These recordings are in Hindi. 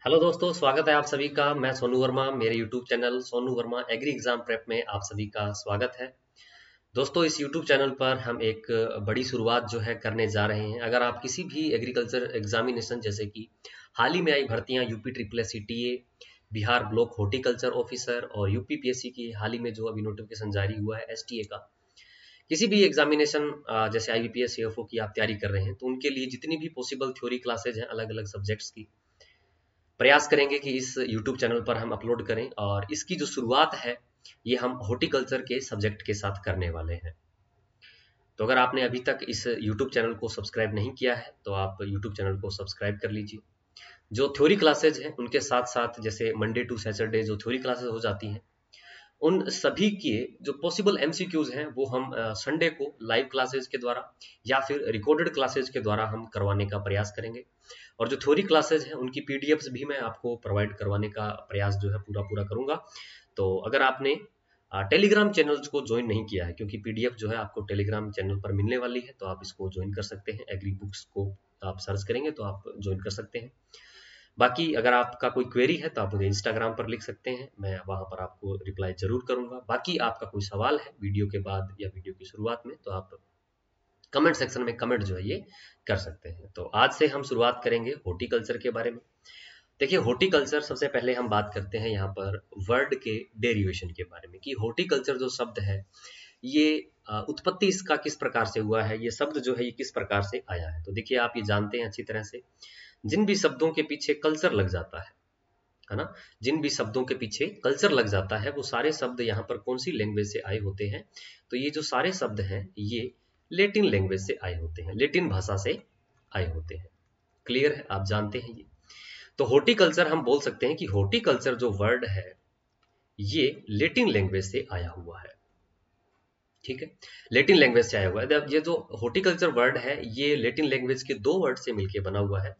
हेलो दोस्तों, स्वागत है आप सभी का। मैं सोनू वर्मा, मेरे YouTube channel Sonu Verma agri exam prep में आप सभी का स्वागत है। दोस्तों, इस यूट्यूब चैनल पर हम एक बड़ी शुरुआत जो है करने जा रहे हैं। अगर आप किसी भी एग्रीकल्चर एग्जामिनेशन जैसे कि हाल ही में आई भर्तियां UP triple S CTA, Bihar block horticulture officer और यूपी पीएससी की हाल ही में जो अभी नोटिफिकेशन जारी हुआ है एसटीए का, किसी भी एग्जामिनेशन जैसे आईबीपीएस सीएफओ की आप तैयारी कर रहे हैं तो उनके लिए जितनी भी पॉसिबल थ्योरी क्लासेज हैं अलग अलग सब्जेक्ट्स की, प्रयास करेंगे कि इस YouTube चैनल पर हम अपलोड करें। और इसकी जो शुरुआत है ये हम हॉर्टिकल्चर के सब्जेक्ट के साथ करने वाले हैं। तो अगर आपने अभी तक इस YouTube चैनल को सब्सक्राइब नहीं किया है तो आप YouTube चैनल को सब्सक्राइब कर लीजिए। जो थ्योरी क्लासेज हैं उनके साथ साथ जैसे मंडे टू सैटरडे जो थ्योरी क्लासेज हो जाती हैं उन सभी के जो पॉसिबल एमसीक्यूज हैं वो हम संडे को लाइव क्लासेज के द्वारा या फिर रिकॉर्डेड क्लासेज के द्वारा हम करवाने का प्रयास करेंगे। और जो थ्योरी क्लासेज हैं उनकी पीडीएफ्स भी मैं आपको प्रोवाइड करवाने का प्रयास जो है पूरा पूरा करूंगा। तो अगर आपने टेलीग्राम चैनल्स को ज्वाइन नहीं किया है, क्योंकि पीडीएफ जो है आपको टेलीग्राम चैनल पर मिलने वाली है, तो आप इसको ज्वाइन कर सकते हैं। एग्री बुक्स को आप सर्च करेंगे तो आप ज्वाइन कर सकते हैं। बाकी अगर आपका कोई क्वेरी है तो आप मुझे इंस्टाग्राम पर लिख सकते हैं, मैं वहां पर आपको रिप्लाई जरूर करूंगा। बाकी आपका कोई सवाल है वीडियो के बाद या वीडियो की शुरुआत में तो आप कमेंट सेक्शन में कमेंट जो है ये कर सकते हैं। तो आज से हम शुरुआत करेंगे हॉर्टिकल्चर के बारे में। देखिए, हॉर्टिकल्चर सबसे पहले हम बात करते हैं यहाँ पर वर्ड के डेरिवेशन के बारे में कि हॉर्टिकल्चर जो शब्द है ये उत्पत्ति इसका किस प्रकार से हुआ है, ये शब्द जो है ये किस प्रकार से आया है। तो देखिए, आप ये जानते हैं अच्छी तरह से, जिन भी शब्दों के पीछे कल्चर लग जाता है ना, जिन भी शब्दों के पीछे कल्चर लग जाता है वो सारे शब्द यहाँ पर कौन सी लैंग्वेज से आए होते हैं। तो ये जो सारे शब्द हैं ये लेटिन लैंग्वेज से आए होते हैं, लेटिन भाषा से आए होते हैं। क्लियर है, आप जानते हैं ये। तो हॉर्टिकल्चर हम बोल सकते हैं कि हॉर्टिकल्चर जो वर्ड है ये लेटिन लैंग्वेज से आया हुआ है। ठीक है, लेटिन लैंग्वेज से आया हुआ है। ये जो हॉर्टिकल्चर वर्ड है ये लेटिन लैंग्वेज के दो वर्ड से मिलकर बना हुआ है,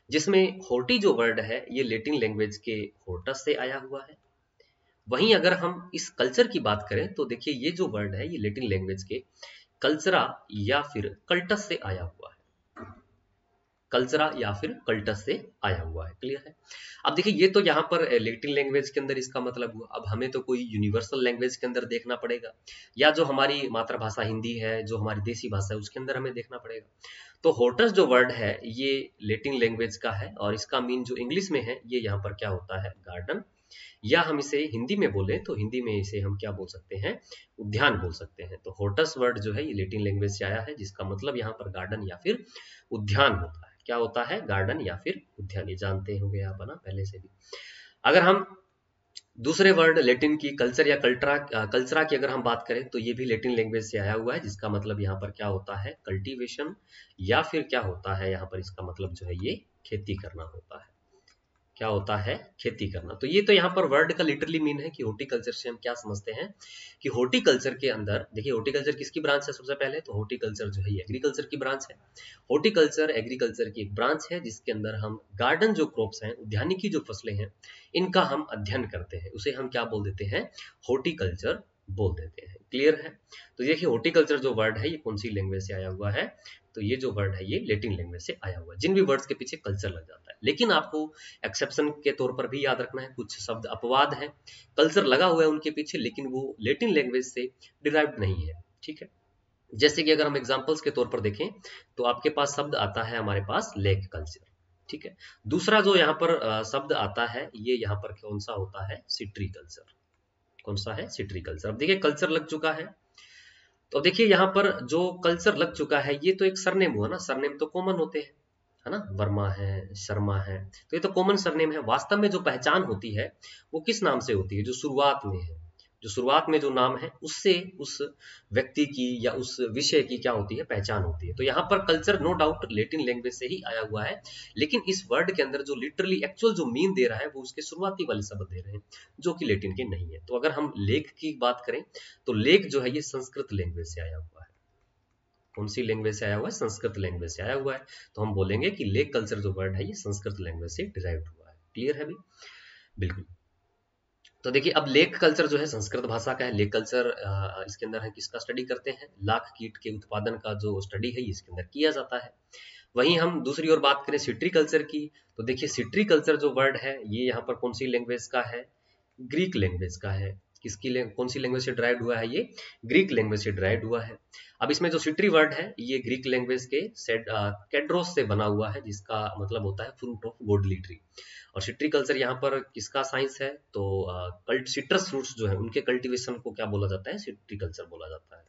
जिसमें हॉर्टी जो वर्ड है ये लेटिन लैंग्वेज के हॉर्टस से आया हुआ है। वहीं अगर हम इस कल्चर की बात करें तो देखिए, ये जो वर्ड है ये लेटिन लैंग्वेज के कल्चरा या फिर कल्टस से आया हुआ है। कल्चरा या फिर कल्टस से आया हुआ है। क्लियर है। अब देखिए, ये तो यहाँ पर लेटिन लैंग्वेज के अंदर इसका मतलब हुआ। अब हमें तो कोई यूनिवर्सल लैंग्वेज के अंदर देखना पड़ेगा, या जो हमारी मातृभाषा हिंदी है, जो हमारी देसी भाषा है, उसके अंदर हमें देखना पड़ेगा। तो होटस जो वर्ड है ये लेटिन लैंग्वेज का है और इसका मीन जो इंग्लिश में है ये यहाँ पर क्या होता है, गार्डन। या हम इसे हिंदी में बोले तो हिंदी में इसे हम क्या बोल सकते हैं, उद्यान बोल सकते हैं। तो होटस वर्ड जो है ये लेटिन लैंग्वेज से आया है, जिसका मतलब यहाँ पर गार्डन या फिर उद्यान होता है। क्या होता है, गार्डन या फिर उद्यान, ये जानते होंगे आप ना पहले से भी। अगर हम दूसरे वर्ड लेटिन की कल्चर या कल्चरा की अगर हम बात करें तो ये भी लेटिन लैंग्वेज से आया हुआ है, जिसका मतलब यहाँ पर क्या होता है, कल्टीवेशन, या फिर क्या होता है यहाँ पर इसका मतलब जो है ये खेती करना होता है। क्या होता है, खेती करना। तो ये तो यहाँ पर वर्ड का लिटरली मीन है कि हॉर्टिकल्चर से हम क्या समझते हैं कि हॉर्टिकल्चर के अंदर, देखिए हॉर्टिकल्चर किसकी ब्रांच है, सबसे पहले तो हॉर्टिकल्चर जो है एग्रीकल्चर की ब्रांच है। हॉर्टिकल्चर एग्रीकल्चर की एक ब्रांच है जिसके अंदर हम गार्डन जो क्रॉप्स हैं, उद्यानिकी जो फसलें हैं, इनका हम अध्ययन करते हैं। उसे हम क्या बोल देते हैं, हॉर्टिकल्चर बोल देते हैं। क्लियर है। तो देखिए, हॉर्टिकल्चर जो वर्ड है ये कौन सी लैंग्वेज से आया हुआ है, तो ये जो वर्ड है ये लेटिन लैंग्वेज से आया हुआ है, जिन भी वर्ड्स के पीछे कल्चर लग जाता है। लेकिन आपको एक्सेप्शन के तौर पर भी याद रखना है, कुछ शब्द अपवाद हैं, कल्चर लगा हुआ है उनके पीछे लेकिन वो लेटिन लैंग्वेज से डिराइव्ड नहीं है। ठीक है। जैसे कि अगर हम एग्जांपल्स के तौर पर देखें तो आपके पास शब्द आता है हमारे पास लेक कल्चर। ठीक है। दूसरा जो यहाँ पर शब्द आता है ये यहाँ पर कौन सा होता है, सिट्री कल्चर। कौन सा है, सिट्री कल्चर। अब देखिए, कल्चर लग चुका है तो देखिए यहाँ पर जो कल्चर लग चुका है ये तो एक सरनेम हुआ ना, सरनेम तो कॉमन होते हैं, है ना, वर्मा है, शर्मा है, तो ये तो कॉमन सरनेम है। वास्तव में जो पहचान होती है वो किस नाम से होती है, जो शुरुआत में है, जो शुरुआत में जो नाम है उससे उस व्यक्ति की या उस विषय की क्या होती है, पहचान होती है। तो यहाँ पर culture no doubt Latin language से ही आया हुआ है, लेकिन इस वर्ड के अंदर जो लिटरली एक्चुअल जो मीन दे रहा है वो उसके शुरुआती वाले शब्द दे रहे हैं जो कि लेटिन के नहीं है। तो अगर हम लेक की बात करें तो लेक जो है ये संस्कृत लैंग्वेज से आया हुआ है। कौन सी लैंग्वेज से आया हुआ है, संस्कृत लैंग्वेज से आया हुआ है। तो हम बोलेंगे कि लेक कल्चर जो वर्ड है ये संस्कृत लैंग्वेज से डिराइव्ड हुआ है। क्लियर है भी, बिल्कुल। तो देखिए, अब लेक कल्चर जो है संस्कृत भाषा का है। लेक कल्चर इसके अंदर हम किसका स्टडी करते हैं, लाख कीट के उत्पादन का जो स्टडी है इसके अंदर किया जाता है। वहीं हम दूसरी ओर बात करें सिट्रीकल्चर की, तो देखिए सिट्रीकल्चर जो वर्ड है ये यहाँ पर कौन सी लैंग्वेज का है, ग्रीक लैंग्वेज का है। कौन सी लैंग्वेज से ड्राइव्ड हुआ है, ये ग्रीक लैंग्वेज से ड्राइव्ड हुआ है। अब इसमें जो सिट्री वर्ड है ये ग्रीक लैंग्वेज के कैड्रोस से बना हुआ है, जिसका मतलब होता है फ्रूट ऑफ गोडली ट्री। और सिट्री कल्चर यहाँ पर किसका साइंस है, तो सिट्रस फ्रूट्स जो है उनके कल्टीवेशन को क्या बोला जाता है, सिट्री कल्चर बोला जाता है,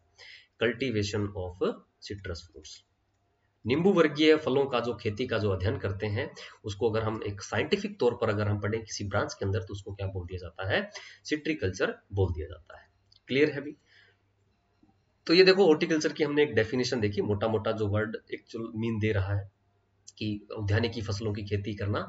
कल्टीवेशन ऑफ सिट्रस फ्रूट्स। नींबू वर्गीय फलों का जो खेती का जो अध्ययन करते हैं उसको अगर हम एक साइंटिफिक तौर पर अगर हम पढ़ें किसी ब्रांच के अंदर, तो उसको क्या बोल दिया जाता है, सिट्रीकल्चर बोल दिया जाता है। क्लियर है भी। तो ये देखो हॉर्टिकल्चर की हमने एक डेफिनेशन देखी, मोटा मोटा जो वर्ड एक्चुअल मीन दे रहा है कि उद्यानिकी फसलों की खेती करना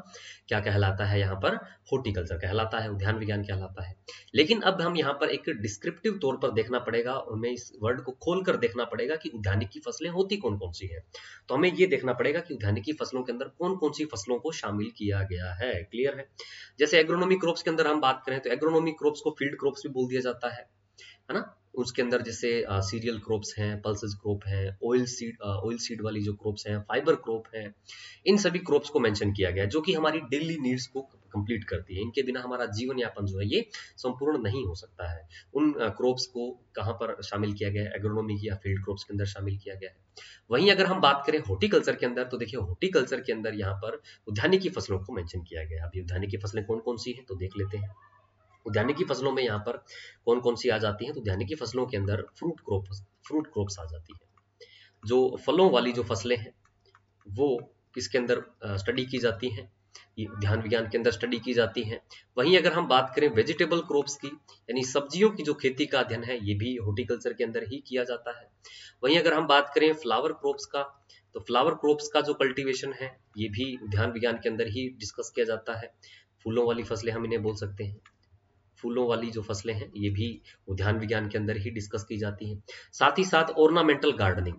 क्या कहलाता है, यहाँ पर हॉर्टिकल्चर कहलाता है, उद्यान विज्ञान कहलाता है। लेकिन अब हम यहाँ पर एक डिस्क्रिप्टिव तौर पर देखना पड़ेगा, हमें इस वर्ड को खोलकर देखना पड़ेगा कि उद्यानिकी फसलें होती कौन कौन सी है। तो हमें ये देखना पड़ेगा कि उद्यानिकी फसलों के अंदर कौन कौन सी फसलों को शामिल किया गया है। क्लियर है। जैसे एग्रोनॉमी क्रॉप्स के अंदर हम बात करें तो एग्रोनॉमी क्रॉप्स को फील्ड क्रॉप्स भी बोल दिया जाता है ना। उसके अंदर जैसे सीरियल क्रॉप्स हैं, पल्सेस क्रॉप है, ऑयल सीड वाली जो क्रॉप्स हैं, फाइबर क्रॉप है, इन सभी क्रॉप्स को मेंशन किया गया है जो कि हमारी डेली नीड्स को कंप्लीट करती है। इनके बिना हमारा जीवन यापन जो है ये संपूर्ण नहीं हो सकता है। उन क्रॉप्स को कहाँ पर शामिल किया गया है, एग्रोनॉमी या फील्ड क्रॉप्स के अंदर शामिल किया गया है। वहीं अगर हम बात करें हॉर्टिकल्चर के अंदर, तो देखिए हॉर्टिकल्चर के अंदर यहाँ पर उद्यानिकी फसलों को मेंशन किया गया है। अभी उद्यानिकी फसलें कौन कौन सी हैं तो देख लेते हैं। उद्यानिकी फसलों में यहाँ पर कौन कौन सी आ जाती हैं, तो उद्यानिकी फसलों के अंदर फ्रूट क्रॉप्स आ जाती है। जो फलों वाली जो फसलें हैं वो किसके अंदर स्टडी की जाती हैं, ये उद्यान विज्ञान के अंदर स्टडी की जाती हैं। वहीं अगर हम बात करें वेजिटेबल क्रॉप्स की, यानी सब्जियों की जो खेती का अध्ययन है ये भी हॉर्टिकल्चर के अंदर ही किया जाता है। वहीं अगर हम बात करें फ्लावर क्रॉप्स का, तो फ्लावर क्रॉप्स का जो कल्टीवेशन है ये भी उद्यान विज्ञान के अंदर ही डिस्कस किया जाता है। फूलों वाली फसलें हम इन्हें बोल सकते हैं, फूलों वाली जो फसलें हैं ये भी उद्यान विज्ञान के अंदर ही डिस्कस की जाती हैं। साथ ही साथ ऑर्नामेंटल गार्डनिंग,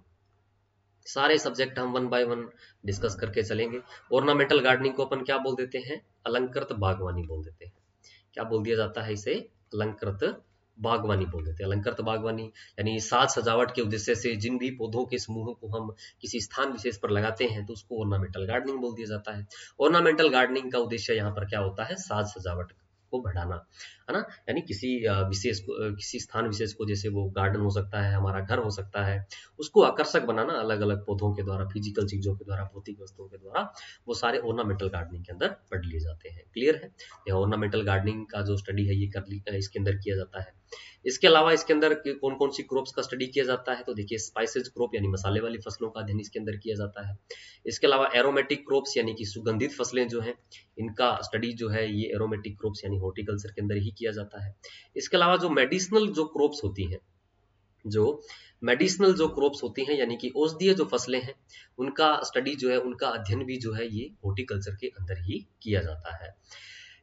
सारे सब्जेक्ट हम वन बाय वन डिस्कस करके चलेंगे। ऑर्नामेंटल गार्डनिंग को अपन क्या बोल देते हैं, अलंकृत बागवानी बोल देते हैं। क्या बोल दिया जाता है इसे, अलंकृत बागवानी बोल देते हैं। अलंकृत बागवानी यानी साज सजावट के उद्देश्य से जिन भी पौधों के समूह को हम किसी स्थान विशेष पर लगाते हैं तो उसको ऑर्नामेंटल गार्डनिंग बोल दिया जाता है। ऑर्नामेंटल गार्डनिंग का उद्देश्य यहाँ पर क्या होता है, साज सजावट को बढ़ाना, है ना। यानी किसी स्थान विशेष को, जैसे वो गार्डन हो सकता है, हमारा घर हो सकता है, उसको आकर्षक बनाना अलग अलग पौधों के द्वारा, फिजिकल चीजों के द्वारा, भौतिक वस्तुओं के द्वारा, वो सारे ऑर्नामेंटल गार्डनिंग के अंदर पढ़ लिए जाते हैं। क्लियर है। यह ऑर्नामेंटल गार्डनिंग का जो स्टडी है ये इसके अंदर किया जाता है। इसके अलावा इसके अंदर कौन कौन सी क्रॉप्स का स्टडी किया जाता है, तो देखिए स्पाइसेज क्रॉप यानी मसाले वाली फसलों का अध्ययन इसके अंदर किया जाता है। इसके अलावा एरोमेटिक क्रॉप्स यानी कि सुगंधित फसलें जो हैं इनका स्टडी जो है ये एरोमेटिक क्रॉप्स यानी हॉर्टिकल्चर के अंदर ही किया जाता है। इसके अलावा जो मेडिसिनल जो क्रॉप्स होती हैं, यानी कि औषधीय जो फसलें हैं उनका स्टडी जो है, उनका अध्ययन भी जो है ये हॉर्टिकल्चर के अंदर ही किया जाता है।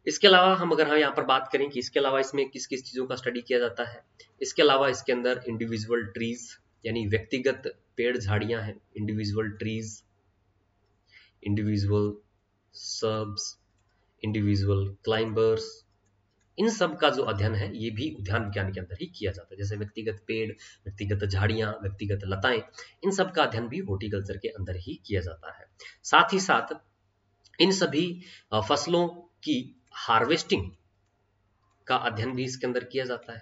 इसके अलावा हम अगर यहाँ पर बात करें कि इसके अलावा इसमें किस किस चीजों का स्टडी किया जाता है, इसके अलावा इसके अंदर इंडिविजुअल ट्रीज यानी व्यक्तिगत पेड़ झाड़ियां हैं, individual trees, individual shrubs, individual climbers, इन सब का जो अध्ययन है ये भी उद्यान विज्ञान के अंदर ही किया जाता है। जैसे व्यक्तिगत पेड़, व्यक्तिगत झाड़ियां, व्यक्तिगत लताएं, इन सब का अध्ययन भी हॉर्टिकल्चर के अंदर ही किया जाता है। साथ ही साथ इन सभी फसलों की हार्वेस्टिंग का अध्ययन भी इसके अंदर किया जाता है।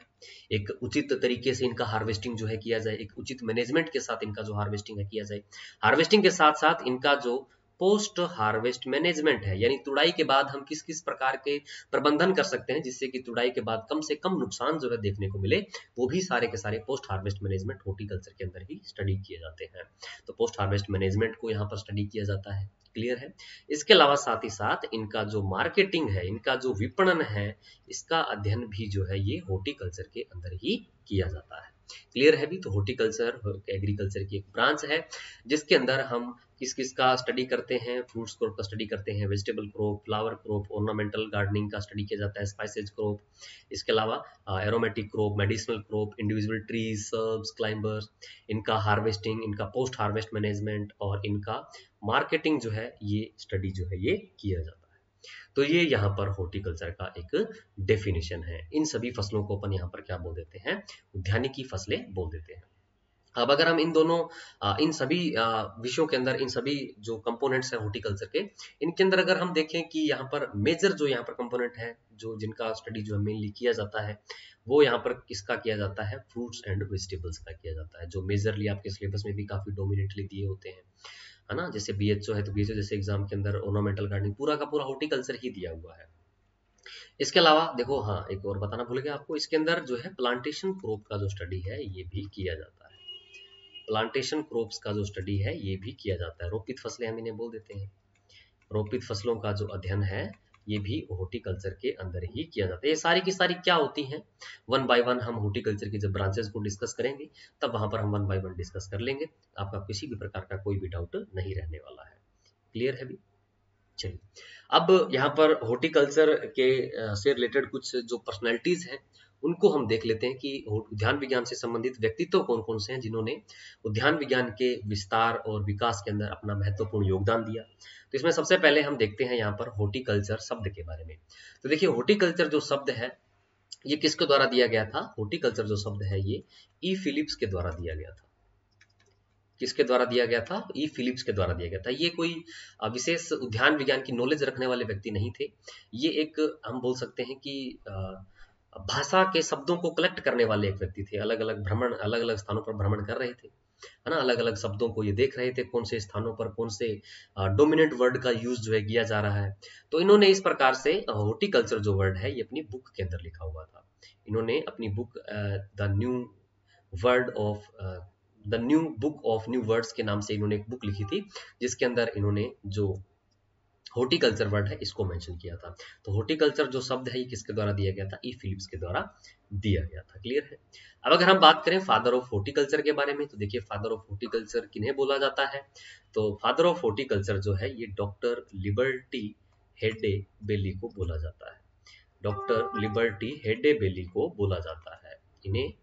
एक उचित तरीके से इनका हार्वेस्टिंग जो है किया जाए, एक उचित मैनेजमेंट के साथ इनका जो हार्वेस्टिंग है किया जाए। हार्वेस्टिंग के साथ साथ इनका जो पोस्ट हार्वेस्ट मैनेजमेंट है, यानी तुड़ाई के बाद हम किस किस प्रकार के प्रबंधन कर सकते हैं जिससे कि तुड़ाई के बाद कम से कम नुकसान जो है देखने को मिले, वो भी सारे के सारे पोस्ट हार्वेस्ट मैनेजमेंट हॉर्टिकल्चर के अंदर ही स्टडी किए जाते हैं। तो पोस्ट हार्वेस्ट मैनेजमेंट को यहाँ पर स्टडी किया जाता है। क्लियर है। इसके अलावा साथ ही साथ इनका जो मार्केटिंग है, इनका जो विपणन है, इसका अध्ययन भी जो है ये हॉर्टिकल्चर के अंदर ही किया जाता है। क्लियर है भी। तो हॉर्टिकल्चर एग्रीकल्चर की एक ब्रांच है जिसके अंदर हम किस किस का स्टडी करते हैं, फ्रूट्स क्रॉप का स्टडी करते हैं, vegetable crop, flower crop, ornamental gardening का स्टडी किया जाता है, स्पाइसेज क्रॉप, इसके अलावा aromatic crop, medicinal crop, individual trees, shrubs, climbers, इनका हार्वेस्टिंग, इनका पोस्ट हार्वेस्ट मैनेजमेंट और इनका मार्केटिंग जो है ये स्टडी जो है ये किया जाता है। तो ये यहाँ पर हॉर्टिकल्चर का एक डेफिनेशन है। इन सभी फसलों को अपन यहाँ पर क्या बोल देते हैं, उद्यानिकी फसलें बोल देते हैं। अब अगर हम इन दोनों इन सभी विषयों के अंदर इन सभी जो कंपोनेंट्स हैं हॉर्टिकल्चर के, इनके अंदर अगर हम देखें कि यहाँ पर मेजर जो यहाँ पर कंपोनेंट है, जो जिनका स्टडी जो है मेनली किया जाता है, वो यहाँ पर किसका किया जाता है, फ्रूट्स एंड वेजिटेबल्स का किया जाता है, जो मेजरली आपके सिलेबस में भी काफी डोमिनेटली दिए होते हैं, है ना। जैसे बीएचओ है तो बीएचओ जैसे एग्जाम के अंदर ऑर्नामेंटल गार्डनिंग पूरा का पूरा हॉर्टिकल्चर ही दिया हुआ है। इसके अलावा देखो, हाँ एक और बताना भूल गया आपको, इसके अंदर जो है प्लांटेशन क्रॉप का जो स्टडी है ये भी किया जाता है। प्लांटेशन क्रॉप्स का जो स्टडी है ये भी किया जाता है। रोपित फसलें हम इन्हें बोल देते हैं। रोपित फसलों का जो अध्ययन है ये भी हॉर्टिकल्चर के अंदर ही किया जाता है। ये सारी की सारी क्या होती हैं, वन बाय वन हम हॉर्टिकल्चर की जब ब्रांचेस को डिस्कस करेंगे तब वहां पर हम वन बाय वन डिस्कस कर लेंगे। आपका किसी भी प्रकार का कोई भी डाउट नहीं रहने वाला है। क्लियर है भी? चलिए, अब यहाँ पर हॉर्टिकल्चर के से रिलेटेड कुछ जो पर्सनैलिटीज हैं उनको हम देख लेते हैं कि उद्यान विज्ञान से संबंधित व्यक्तित्व कौन कौन से हैं जिन्होंने उद्यान विज्ञान के विस्तार और विकास के अंदर अपना महत्वपूर्ण योगदान दिया। तो इसमें सबसे पहले हम देखते हैं यहाँ पर हॉर्टिकल्चर शब्द के बारे में। तो देखिए, हॉर्टिकल्चर जो शब्द है ये किसके द्वारा दिया गया था? हॉर्टिकल्चर जो शब्द है ये ई फिलिप्स के द्वारा दिया गया था। किसके द्वारा दिया गया था? ई फिलिप्स के द्वारा दिया गया था। ये कोई विशेष उद्यान विज्ञान की नॉलेज रखने वाले व्यक्ति नहीं थे। ये एक हम बोल सकते हैं कि भाषा के शब्दों को कलेक्ट करने वाले एक व्यक्ति थे। अलग अलग स्थानों पर भ्रमण कर रहे थे, है ना। अलग अलग शब्दों को ये देख रहे थे, कौन से स्थानों पर कौन से डोमिनेंट वर्ड का यूज जो है किया जा रहा है। तो इन्होंने इस प्रकार से हॉर्टिकल्चर जो वर्ड है ये अपनी बुक के अंदर लिखा हुआ था। इन्होंने अपनी book the new book of new words के नाम से इन्होंने एक बुक लिखी थी, जिसके अंदर इन्होंने जो हॉर्टिकल्चर वर्ड है इसको मेंशन किया था। तो हॉर्टिकल्चर जो शब्द है ये किसके द्वारा दिया गया था? ई फिलिप्स के द्वारा दिया गया था। क्लियर है? अब अगर हम बात करें फादर ऑफ हॉर्टिकल्चर के बारे में, तो देखिए फादर ऑफ हॉर्टिकल्चर किन्हें बोला जाता है? तो फादर ऑफ हॉर्टिकल्चर जो है ये डॉक्टर लिबर्टी हेडे बेली को बोला जाता है। डॉक्टर लिबर्टी हेडे बेली को बोला जाता है। इन्हें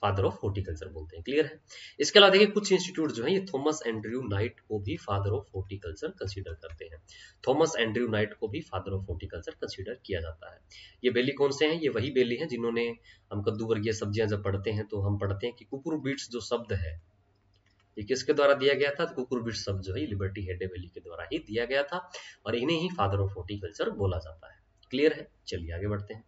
फादर ऑफ हॉर्टिकल्चर बोलते हैं। क्लियर है? इसके अलावा देखिए, कुछ इंस्टीट्यूट जो है ये थॉमस एंड्रयू नाइट को भी फादर ऑफ हॉर्टिकल्चर कंसीडर करते हैं। थॉमस एंड्रयू नाइट को भी फादर ऑफ हॉर्टिकल्चर कंसीडर किया जाता है। ये बेली कौन से हैं? ये वही बेली हैं जिन्होंने, हम कद्दू वर्गीय सब्जियां जब पढ़ते हैं तो हम पढ़ते हैं कि कुकुरबिट्स जो शब्द है ये किसके द्वारा दिया गया था? कुकुरबिट्स शब्द जो है लिबर्टी हेडे बेली के द्वारा ही दिया गया था और इन्हें ही फादर ऑफ हॉर्टिकल्चर बोला जाता है। क्लियर है? चलिए आगे बढ़ते हैं।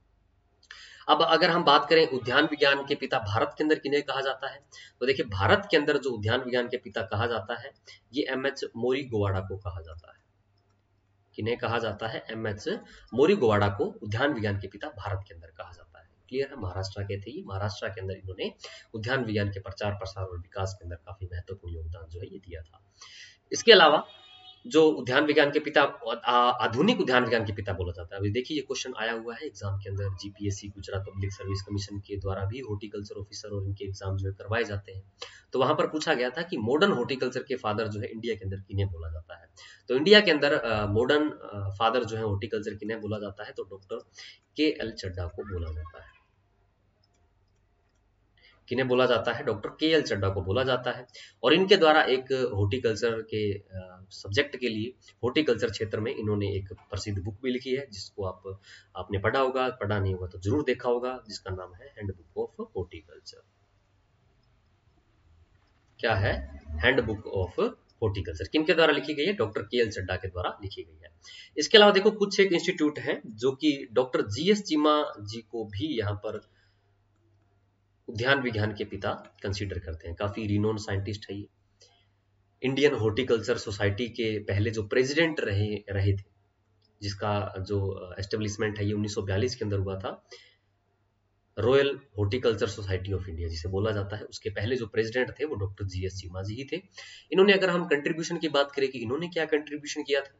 अब अगर हम बात करें उद्यान विज्ञान के पिता भारत के अंदर किन्हें कहा जाता है, तो देखिए भारत के अंदर जो उद्यान विज्ञान के पिता कहा जाता है ये एमएच मोरीगोवाड़ा को कहा जाता है। किन्हें कहा जाता है? एमएच मोरीगोवाड़ा को उद्यान विज्ञान के पिता भारत के अंदर कहा जाता है। क्लियर है? महाराष्ट्र के थे ये। महाराष्ट्र के अंदर इन्होंने उद्यान विज्ञान के प्रचार प्रसार और विकास के अंदर काफी महत्वपूर्ण योगदान जो है ये दिया था। इसके अलावा जो उद्यान विज्ञान के पिता, आधुनिक उद्यान विज्ञान के पिता बोला जाता है। अभी देखिए ये क्वेश्चन आया हुआ है एग्जाम के अंदर, GPSC Gujarat public service commission के द्वारा भी हॉर्टिकल्चर ऑफिसर और इनके एग्जाम जो है करवाए जाते हैं। तो वहां पर पूछा गया था कि मॉडर्न हॉर्टिकल्चर के फादर जो है इंडिया के अंदर किन्हें बोला जाता है। तो इंडिया के अंदर मॉडर्न फादर जो है हॉर्टिकल्चर किन्हें बोला जाता है? तो डॉक्टर के.एल. चड्ढा को बोला जाता है। किन्हें बोला जाता है? Doctor KL. चड्ढा को बोला जाता है। और इनके द्वारा एक हॉर्टिकल्चर के सब्जेक्ट के लिए, हॉर्टिकल्चर क्षेत्र में इन्होंने एक प्रसिद्ध बुक भी लिखी है जिसको आपने पढ़ा होगा, पढ़ा नहीं होगा तो जरूर देखा होगा, जिसका नाम है हैंडबुक ऑफ हॉर्टिकल्चर। क्या है? Handbook of horticulture. किनके द्वारा लिखी गई है? Doctor KL. चड्ढा के द्वारा लिखी गई है। इसके अलावा देखो कुछ एक इंस्टीट्यूट है जो कि डॉक्टर जी.एस. चीमा जी को भी यहाँ पर उद्यान विज्ञान के पिता कंसीडर करते हैं। काफी रिनोन साइंटिस्ट है ये। इंडियन हॉर्टिकल्चर सोसाइटी के पहले जो प्रेसिडेंट रहे थे, जिसका जो एस्टेब्लिशमेंट है ये 1942 के अंदर हुआ था। Royal horticulture society of India जिसे बोला जाता है, उसके पहले जो प्रेसिडेंट थे वो डॉक्टर जी.एस. चीमा जी ही थे। इन्होंने, अगर हम कंट्रीब्यूशन की बात करें कि इन्होंने क्या कंट्रीब्यूशन किया था,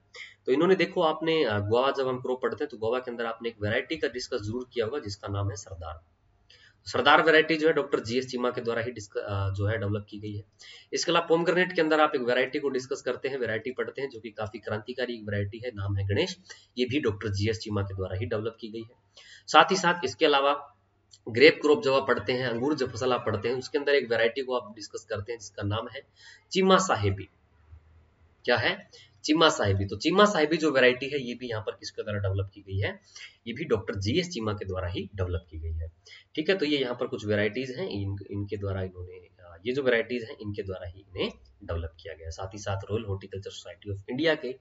तो इन्होंने देखो, आपने गोवा जब हम क्रॉप पढ़ते हैं तो गोवा के अंदर आपने एक वैरायटी का डिस्कस जरूर किया होगा जिसका नाम है सरदार। सरदार वैरायटी जो है डॉक्टर जी.एस. चीमा के द्वारा ही जो है डेवलप की गई है। इसके अलावा पोमग्रेनेट के अंदर आप एक वैरायटी को डिस्कस करते हैं, वैरायटी पढ़ते हैं जो कि काफी क्रांतिकारी एक वैरायटी है, नाम है गणेश। ये भी डॉक्टर जी.एस. चीमा के द्वारा ही डेवलप की गई है। साथ ही साथ इसके अलावा ग्रेप क्रॉप जब आप पढ़ते हैं, अंगूर जब फसल आप पढ़ते हैं, उसके अंदर एक वैरायटी को आप डिस्कस करते हैं जिसका नाम है चीमा साहेबी। क्या है? चीमा साहिबी, तो चीमा साहिबी जो वैरायटी है ये भी यहाँ पर किसके द्वारा डेवलप की गई है, ये भी डॉक्टर जीएस चीमा के द्वारा ही डेवलप की गई है। ठीक है, तो ये यहाँ पर कुछ वैरायटीज हैं, इनके द्वारा इन्होंने ये जो वैरायटीज हैं इनके द्वारा ही इन्हें डेवलप किया गया। साथ ही साथ royal horticulture society of India के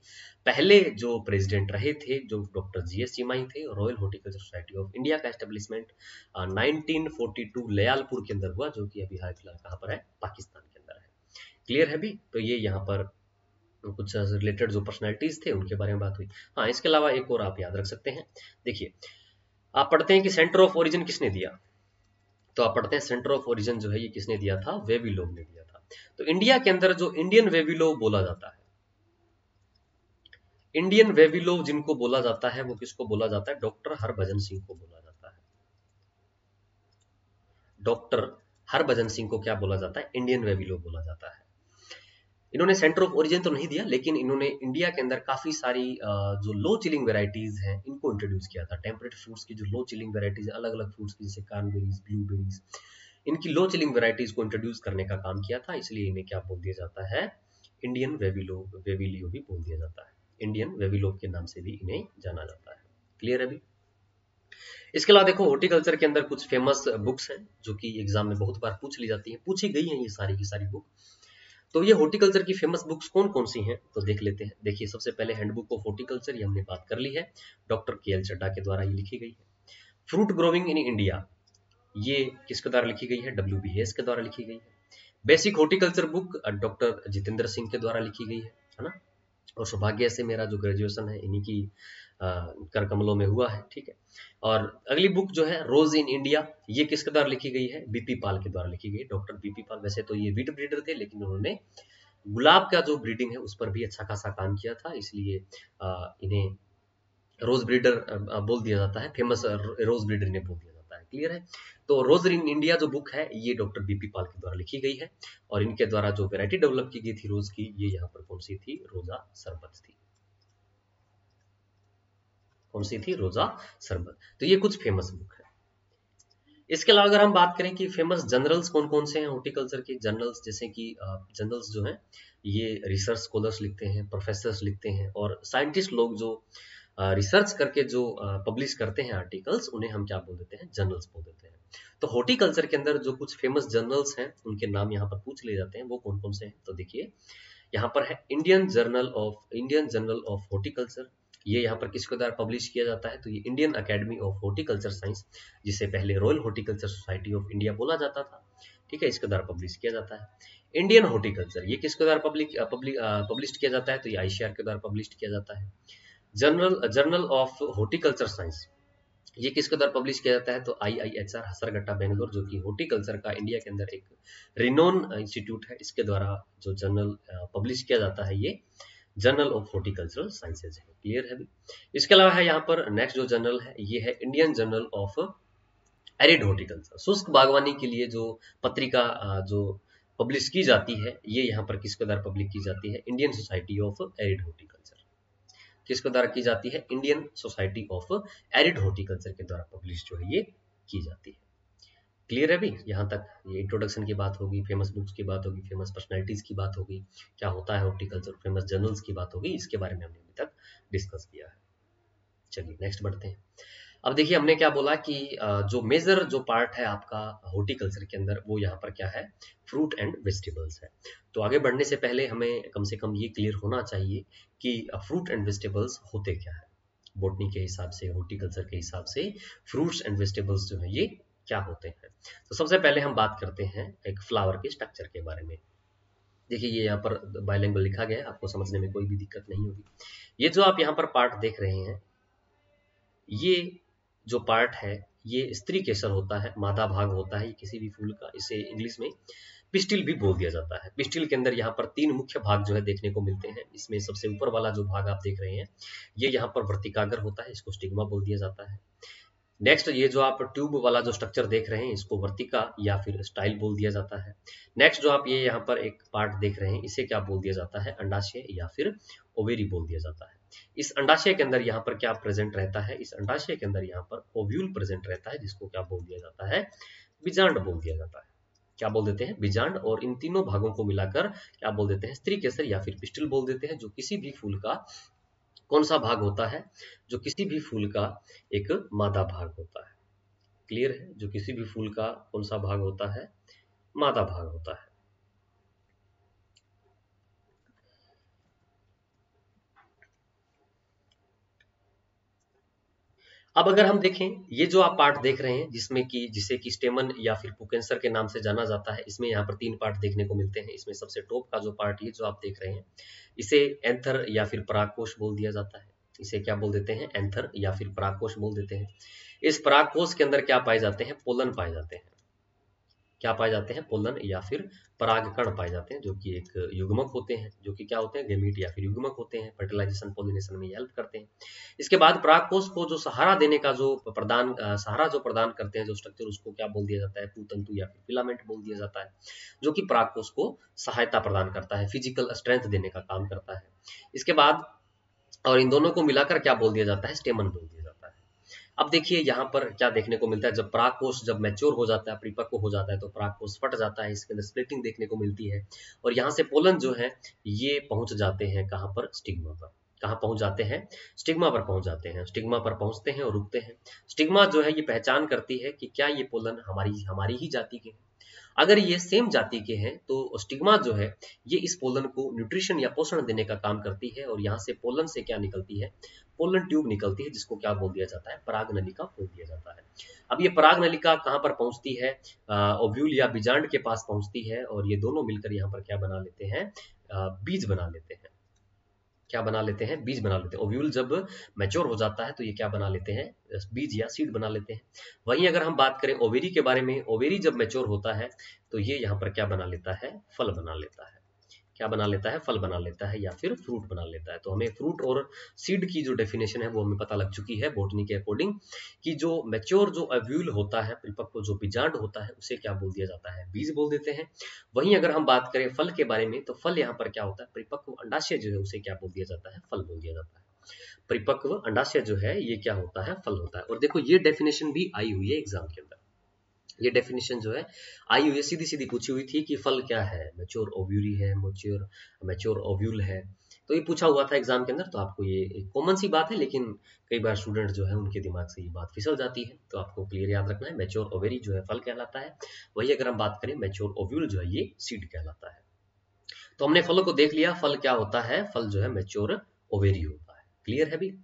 पहले जो प्रेसिडेंट रहे थे जो डॉक्टर जीएस चीमा ही थे। Royal horticulture society of India का एस्टेब्लिशमेंट 1942 लयालपुर के अंदर हुआ, जो कि अभी हाल फिलहाल कहाँ पर है, पाकिस्तान के अंदर है। क्लियर है भी, तो ये यहाँ पर कुछ रिलेटेड जो पर्सनैलिटीज थे उनके बारे में बात हुई। हाँ, इसके अलावा एक और आप याद रख सकते हैं, देखिए आप पढ़ते हैं कि सेंटर ऑफ ओरिजिन किसने दिया, तो आप पढ़ते हैं सेंटर ऑफ ओरिजिन जो है ये किसने दिया था, वेविलोव ने दिया था। तो इंडिया के अंदर जो इंडियन वेविलोव बोला जाता है, इंडियन वेविलोव जिनको बोला जाता है वो किसको बोला जाता है, डॉक्टर हरभजन सिंह को बोला जाता है। डॉक्टर हरभजन सिंह को क्या बोला जाता है, इंडियन वेविलोव बोला जाता है। इन्होंने सेंटर ऑफ ओरिजिन तो नहीं दिया, लेकिन इन्होंने इंडिया के अंदर काफी सारी जो लो चिलिंग वेराइटीज हैं इनको इंट्रोड्यूस किया था। टेम्परेट फ्रूट्स की जो लो चिलिंग वेराइटीज, अलग अलग फ्रूट्स की जैसे कार्नबेरीज, ब्लूबेरीज, इनकी लो चिलिंग वेराइटीज को इंट्रोड्यूस करने का काम किया था, इसलिए इन्हें क्या बोल दिया जाता है, इंडियन वेविलोव, वेविलियो भी बोल दिया जाता है। इंडियन वेविलोव के नाम से भी इन्हें जाना जाता है। क्लियर है भी। इसके अलावा देखो हॉर्टिकल्चर के अंदर कुछ फेमस बुक्स हैं जो कि एग्जाम में बहुत बार पूछ ली जाती हैं, पूछी गई हैं ये सारी की सारी बुक। तो ये हॉर्टिकल्चर की फेमस बुक्स कौन कौन सी हैं, तो देख लेते हैं। देखिए सबसे पहले हैंडबुक ऑफ हॉर्टिकल्चर, ये हमने बात कर ली है, डॉक्टर के एल चड्डा के द्वारा ये लिखी गई है। फ्रूट ग्रोविंग इन इंडिया, ये किसके द्वारा लिखी गई है, डब्ल्यू बी हेस के द्वारा लिखी गई है। Basic horticulture book doctor Jitendra Singh के द्वारा लिखी गई है ना। और सौभाग्य से मेरा जो ग्रेजुएशन है इन्हीं की कर कमलों में हुआ है। ठीक है, और अगली बुक जो है रोज इन इंडिया, ये किसके द्वारा लिखी गई है, बीपी पाल के द्वारा लिखी गई। डॉक्टर बीपी पाल वैसे तो ये वीट ब्रीडर थे, लेकिन उन्होंने गुलाब का जो ब्रीडिंग है उस पर भी अच्छा खासा काम किया था, इसलिए इन्हें रोज ब्रीडर बोल दिया जाता है, फेमस रोज ब्रीडर इन्हें बोल दिया जाता है। क्लियर है, तो रोज इन इंडिया जो बुक है ये डॉक्टर बीपी पाल के द्वारा लिखी गई है, और इनके द्वारा जो वैरायटी डेवलप की गई थी रोज की, ये यहाँ पर कौन सी थी, रोजा सरबत थी। कौन सी थी, रोजा सरबत। तो ये कुछ फेमस बुक है। इसके अलावा अगर हम बात करें कि फेमस जर्नल्स कौन कौन से हैं हॉर्टिकल्चर के जर्नल्स, जैसे कि जर्नल्स जो हैं ये रिसर्च स्कॉलर्स लिखते हैं, प्रोफेसर्स लिखते हैं, और साइंटिस्ट लोग जो रिसर्च करके जो पब्लिश करते हैं आर्टिकल्स, उन्हें हम क्या बोल देते हैं, जर्नल्स बोल देते हैं। तो हॉर्टिकल्चर के अंदर जो कुछ फेमस जर्नल्स हैं उनके नाम यहाँ पर पूछ लिए जाते हैं, वो कौन कौन से हैं, तो देखिए यहाँ पर है इंडियन जर्नल ऑफ हॉर्टिकल्चर, ये यहाँ पर किसके द्वारा पब्लिश किया जाता है, तो ये Indian academy of horticulture science, जिसे पहले royal horticulture society of India बोला जाता था। ठीक है, इसके द्वारा पब्लिश किया जाता है। इंडियन हॉर्टिकल्चर, ये किसके द्वारा पब्लिश किया जाता है, तो ये आईसीआर के द्वारा पब्लिश किया जाता है। जर्नल ऑफ हॉर्टिकल्चर साइंस, ये किसके द्वारा पब्लिश किया जाता है, तो IIHR हसरगट्टा बेंगलोर, जो कि हॉर्टिकल्चर का इंडिया के अंदर एक रिनोन इंस्टीट्यूट है, इसके द्वारा जो जर्नल पब्लिश किया जाता है ये जर्नल ऑफ हॉर्टिकल्चरल साइंसेज है। क्लियर है भी। इसके अलावा है यहाँ पर नेक्स्ट जो जर्नल है ये है Indian journal of arid horticulture, शुष्क बागवानी के लिए जो पत्रिका जो पब्लिश की जाती है, ये यहाँ पर किसके द्वारा पब्लिश की जाती है, Indian society of arid horticulture, किसके द्वारा की जाती है, Indian society of arid horticulture के द्वारा पब्लिश जो है ये की जाती है। क्लियर है भी, यहाँ तक ये इंट्रोडक्शन की बात होगी, फेमस बुक्स की बात होगी, फेमस पर्सनैलिटीज की बात होगी, क्या होता है हॉर्टिकल्चर, फेमस जर्नल्स की बात होगी, इसके बारे में हमने अभी तक डिस्कस किया है। चलिए नेक्स्ट बढ़ते हैं। अब देखिए हमने क्या बोला कि जो मेजर जो पार्ट है आपका हॉर्टिकल्चर के अंदर वो यहाँ पर क्या है, फ्रूट एंड वेजिटेबल्स है। तो आगे बढ़ने से पहले हमें कम से कम ये क्लियर होना चाहिए कि फ्रूट एंड वेजिटेबल्स होते क्या है। बॉटनी के हिसाब से, हॉर्टिकल्चर के हिसाब से फ्रूट्स एंड वेजिटेबल्स जो है ये क्या होते हैं। तो सबसे पहले हम बात करते हैं एक फ्लावर के स्ट्रक्चर के बारे में। देखिए ये यहाँ पर बाइलिंगुअल लिखा गया है, आपको समझने में कोई भी दिक्कत नहीं होगी। ये जो आप यहाँ पर पार्ट देख रहे हैं, ये जो पार्ट है ये स्त्री केसर होता है, मादा भाग होता है किसी भी फूल का, इसे इंग्लिश में पिस्टिल भी बोल दिया जाता है। पिस्टिल के अंदर यहाँ पर 3 मुख्य भाग जो है देखने को मिलते हैं। इसमें सबसे ऊपर वाला जो भाग आप देख रहे हैं ये यहाँ पर वर्तिकाग्र होता है, इसको स्टिग्मा बोल दिया जाता है। नेक्स्ट ये जो आप ट्यूब वाला जो स्ट्रक्चर देख रहे हैं इसको वर्तिका या फिर स्टाइल बोल दिया जाता है। नेक्स्ट जो आप ये यहाँ पर एक पार्ट देख रहे हैं इसे क्या बोल दिया जाता है, अंडाशय या फिर ओवेरी बोल दिया जाता है। इस अंडाशय के अंदर यहाँ पर क्या प्रेजेंट रहता है, इस अंडाशय के अंदर यहाँ पर ओव्यूल प्रेजेंट रहता है, जिसको क्या बोल दिया जाता है, बीजांड बोल दिया जाता है। क्या बोल देते हैं, बीजांड। और इन तीनों भागों को मिलाकर क्या बोल देते हैं, स्त्री केसर या फिर पिस्टिल बोल देते हैं, जो किसी भी फूल का कौन सा भाग होता है, जो किसी भी फूल का एक मादा भाग होता है। क्लियर है, जो किसी भी फूल का कौन सा भाग होता है, मादा भाग होता है। अब अगर हम देखें, ये जो आप पार्ट देख रहे हैं जिसमें कि जिसे कि स्टेमन या फिर पुकेंसर के नाम से जाना जाता है, इसमें यहाँ पर 3 पार्ट देखने को मिलते हैं। इसमें सबसे टॉप का जो पार्ट ये जो आप देख रहे हैं, इसे एंथर या फिर परागकोश बोल दिया जाता है। इसे क्या बोल देते हैं, एंथर या फिर परागकोश बोल देते हैं। इस परागकोश के अंदर क्या पाए जाते हैं, पोलन पाए जाते हैं। क्या पाए जाते हैं, पोलन या फिर परागकण पाए जाते हैं, जो कि एक युग्मक होते हैं, जो कि क्या होते हैं, गैमीट या फिर युग्मक होते हैं। फर्टिलाइजेशन पोलिनेशन में हेल्प करते हैं। इसके बाद परागकोश को जो सहारा देने का जो सहारा जो प्रदान करते हैं, जो स्ट्रक्चर, उसको क्या बोल दिया जाता है, पूतंतु या फिर फिलामेंट बोल दिया जाता है, जो कि परागकोश को सहायता प्रदान करता है, फिजिकल स्ट्रेंथ देने का काम करता है। इसके बाद और इन दोनों को मिलाकर क्या बोल दिया जाता है, स्टेमन बोल दिया जाता है। अब देखिए यहाँ पर क्या देखने को मिलता है, जब परागकोश जब मैच्योर हो जाता है, परिपक्व हो जाता है, तो परागकोश फट जाता है, इसके अंदर स्प्लिटिंग देखने को मिलती है, और यहाँ से पोलन जो है ये पहुंच जाते हैं कहाँ पर, स्टिग्मा पर। कहाँ पहुंच जाते हैं, स्टिग्मा पर पहुंच जाते हैं। स्टिग्मा पर पहुंचते हैं और रुकते हैं। स्टिग्मा जो है ये पहचान करती है कि क्या ये पोलन हमारी हमारी ही जाति के हैं। अगर ये सेम जाति के हैं तो स्टिग्मा जो है ये इस पोलन को न्यूट्रिशन या पोषण देने का काम करती है, और यहाँ से पोलन से क्या निकलती है, पोलन ट्यूब निकलती है, जिसको क्या बोल दिया जाता है, पराग नलिका बोल दिया जाता है। अब ये पराग नलिका कहाँ पर पहुंचती है, ओव्यूल या बीजांड के पास पहुंचती है, और ये दोनों मिलकर यहाँ पर क्या बना लेते हैं, बीज बना लेते हैं। क्या बना लेते हैं, बीज बना लेते हैं। ओव्यूल जब मैच्योर हो जाता है तो ये क्या बना लेते हैं, बीज या सीड बना लेते हैं। वहीं अगर हम बात करें ओवेरी के बारे में, ओवेरी जब मैच्योर होता है तो ये यहाँ पर क्या बना लेता है, फल बना लेता है। क्या बना लेता है, फल बना लेता है या फिर फ्रूट बना लेता है। तो हमें फ्रूट और सीड की जो डेफिनेशन है वो हमें पता लग चुकी है बॉटनी के अकॉर्डिंग, कि जो मैच्योर जो ओव्यूल होता है, परिपक्व जो बीजांड होता है, उसे क्या बोल दिया जाता है, बीज बोल देते हैं। वहीं अगर हम बात करें फल के बारे में, तो फल यहाँ पर क्या होता है, परिपक्व अंडाशय जो है उसे क्या बोल दिया जाता है, फल बोल दिया जाता है। परिपक्व अंडाशय जो है ये क्या होता है, फल होता है। और देखो ये डेफिनेशन भी आई हुई है एग्जाम के अंदर। ये डेफिनेशन जो है आई हुई है, सीधी सीधी पूछी हुई थी कि फल क्या है, मैच्योर ओव्यूरी है, मैच्योर ओव्यूल है। तो ये पूछा हुआ था एग्जाम के अंदर। तो आपको ये एक कॉमन सी बात है, लेकिन कई बार स्टूडेंट जो है उनके दिमाग से ये बात फिसल जाती है। तो आपको क्लियर याद रखना है, मैच्योर ओवेरी जो है फल कहलाता है। वही अगर हम बात करें, मैच्योर ओव्यूल जो है ये सीड कहलाता है। तो हमने फलों को देख लिया, फल क्या होता है, फल जो है मैच्योर ओवेरी होता है। क्लियर है भी।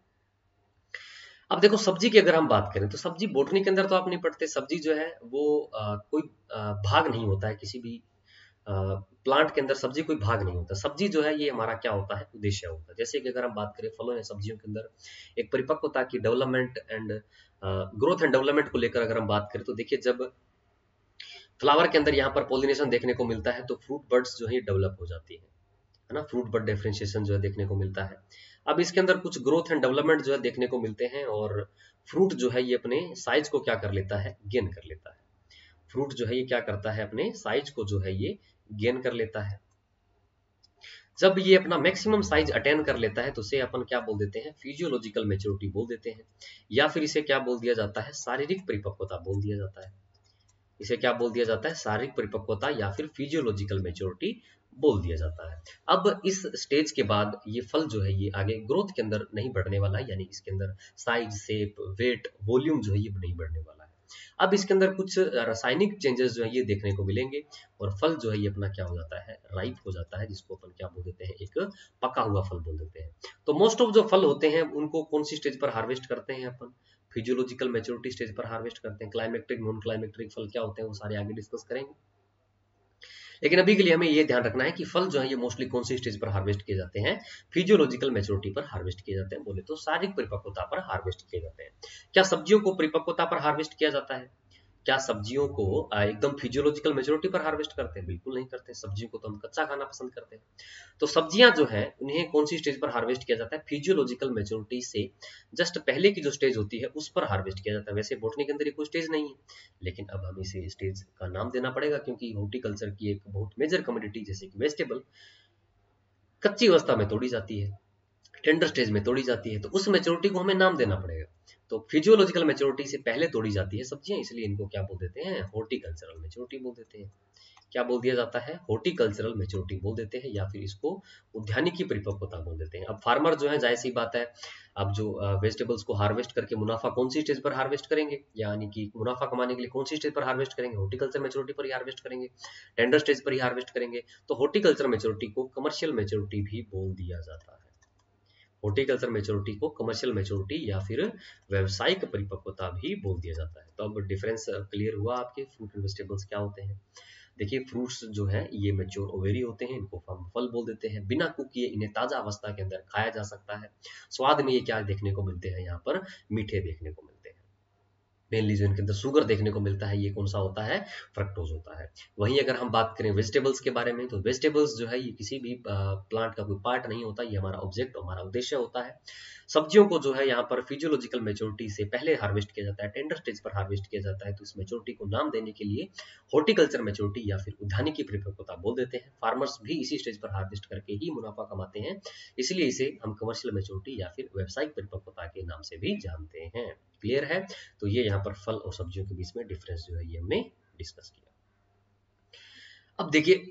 अब देखो सब्जी की अगर हम बात करें, तो सब्जी बॉटनी के अंदर तो आप नहीं पढ़ते। सब्जी जो है वो कोई भाग नहीं होता है, किसी भी प्लांट के अंदर सब्जी कोई भाग नहीं होता। सब्जी जो है ये हमारा क्या होता है, उद्देश्य होता है। जैसे कि अगर हम बात करें फलों या सब्जियों के अंदर एक परिपक्वता की development and growth and development को लेकर अगर हम बात करें, तो देखिए जब फ्लावर के अंदर यहाँ पर पोलिनेशन देखने को मिलता है, तो फ्रूट बर्ड्स जो है डेवलप हो जाती है ना, फ्रूट बर्ड डिफरेंशिएशन जो है देखने को मिलता है। अब इसके अंदर कुछ ग्रोथ एंड डेवलपमेंट जो है देखने को मिलते हैं, और फ्रूट जो है ये अपने साइज को क्या कर लेता है, गेन कर लेता है। फ्रूट जो है ये क्या करता है, अपने साइज को जो है ये गेन कर लेता है। जब ये अपना मैक्सिमम साइज अटेन कर लेता है, तो उसे अपन क्या बोल देते हैं, फिजियोलॉजिकल मैच्योरिटी बोल देते हैं, या फिर इसे क्या बोल दिया जाता है, शारीरिक परिपक्वता बोल दिया जाता है। इसे क्या बोल दिया जाता है, शारीरिक परिपक्वता या फिर फिजियोलॉजिकल मैच्योरिटी बोल दिया जाता है। अब इस स्टेज के बाद ये फल जो है ये आगे ग्रोथ के अंदर नहीं बढ़ने वाला है, यानी इसके अंदर साइज, शेप, वेट, वॉल्यूम जो है ये नहीं बढ़ने वाला है। अब इसके अंदर कुछ रासायनिक चेंजेस जो है ये देखने को मिलेंगे, और फल जो है ये अपना क्या हो जाता है, राइप हो जाता है, जिसको अपन क्या बोल देते हैं, एक पका हुआ फल बोल देते हैं। तो मोस्ट ऑफ जो फल होते हैं उनको कौन सी स्टेज पर हार्वेस्ट करते हैं अपन, फिजियोलॉजिकल मैच्योरिटी स्टेज पर हार्वेस्ट करते हैं। क्लाइमेक्ट्रिक, नॉन क्लाइमेक्ट्रिक फल क्या होते हैं वो सारे आगे डिस्कस करेंगे। लेकिन अभी के लिए हमें ये ध्यान रखना है कि फल जो है ये मोस्टली कौन सी स्टेज पर हार्वेस्ट किए जाते हैं, फिजियोलॉजिकल मैच्योरिटी पर हार्वेस्ट किए जाते हैं, बोले तो शारीरिक परिपक्वता पर हार्वेस्ट किए जाते हैं। क्या सब्जियों को परिपक्वता पर हार्वेस्ट किया जाता है? क्या सब्जियों को एकदम फिजियोलॉजिकल मेच्योरिटी पर हार्वेस्ट करते हैं? बिल्कुल नहीं करते। सब्जियों को तो हम कच्चा खाना पसंद करते हैं। तो सब्जियां जो है उन्हें कौन सी स्टेज पर हार्वेस्ट किया जाता है? फिजियोलॉजिकल मेच्योरिटी से जस्ट पहले की जो स्टेज होती है उस पर हार्वेस्ट किया जाता है। वैसे बोटनी के अंदर ये कोई स्टेज नहीं है, लेकिन अब हमें इसे स्टेज का नाम देना पड़ेगा, क्योंकि हॉर्टिकल्चर की एक बहुत मेजर कमोडिटी जैसे कि वेजिटेबल कच्ची अवस्था में तोड़ी जाती है, टेंडर स्टेज में तोड़ी जाती है, तो उस मेच्योरिटी को हमें नाम देना पड़ेगा। तो फिजियोलॉजिकल मैच्योरिटी से पहले तोड़ी जाती है सब्जियां, इसलिए इनको क्या बोल देते हैं, हॉर्टिकल्चरल मैच्योरिटी बोल देते हैं। क्या बोल दिया जाता है, हॉर्टिकल्चरल मैच्योरिटी बोल देते हैं, या फिर इसको उद्यानिकी परिपक्वता बोल देते हैं। अब फार्मर जो है, जाहिर सी बात है, अब जो वेजिटेबल्स को हार्वेस्ट करके मुनाफा कौन सी स्टेज पर हार्वेस्ट करेंगे, यानी कि मुनाफा कमाने के लिए कौन सी स्टेज पर हार्वेस्ट करेंगे, हॉर्टिकल्चर मैच्योरिटी पर ही हार्वेस्ट करेंगे, टेंडर स्टेज पर ही हार्वेस्ट करेंगे। तो हॉर्टिकल्चर मैच्योरिटी को कमर्शियल मैच्योरिटी भी बोल दिया जाता है। हॉर्टिकल्चर मैच्योरिटी को कमर्शियल मैच्योरिटी या फिर व्यावसायिक परिपक्वता भी बोल दिया जाता है। तो अब डिफरेंस क्लियर हुआ आपके, फ्रूट एंड वेजिटेबल्स क्या होते हैं। देखिए फ्रूट्स जो है ये मैच्योर ओवेरी होते हैं, इनको हम फल बोल देते हैं। बिना कुक किए इन्हें ताजा अवस्था के अंदर खाया जा सकता है। स्वाद में ये क्या देखने को मिलते हैं, यहाँ पर मीठे देखने को मिलते हैं। मेनली जो इनके अंदर शुगर देखने को मिलता है, ये कौन सा होता है, फ्रक्टोज होता है। वहीं अगर हम बात करें वेजिटेबल्स के बारे में, तो वेजिटेबल्स जो है ये किसी भी प्लांट का कोई पार्ट नहीं होता, ये हमारा ऑब्जेक्ट, हमारा उद्देश्य होता है। सब्जियों को जो है यहाँ पर फिजियोलॉजिकल मैच्योरिटी से पहले हार्वेस्ट किया जाता है, टेंडर स्टेज पर हार्वेस्ट किया जाता है। तो इस मैच्योरिटी को नाम देने के लिए हॉर्टिकल्चर मैच्योरिटी या फिर उद्यानिकी परिपक्वता बोल देते हैं। फार्मर्स भी इसी स्टेज पर हार्वेस्ट करके ही मुनाफा कमाते हैं, इसलिए इसे हम कमर्शियल मैच्योरिटी या फिर व्यावसायिक परिपक्वता के नाम से भी जानते हैं। क्लियर है। तो ये यहाँ पर फल और सब्जियों के बीच में डिफरेंस जो है ये हमने डिस्कस किया। अब देखिए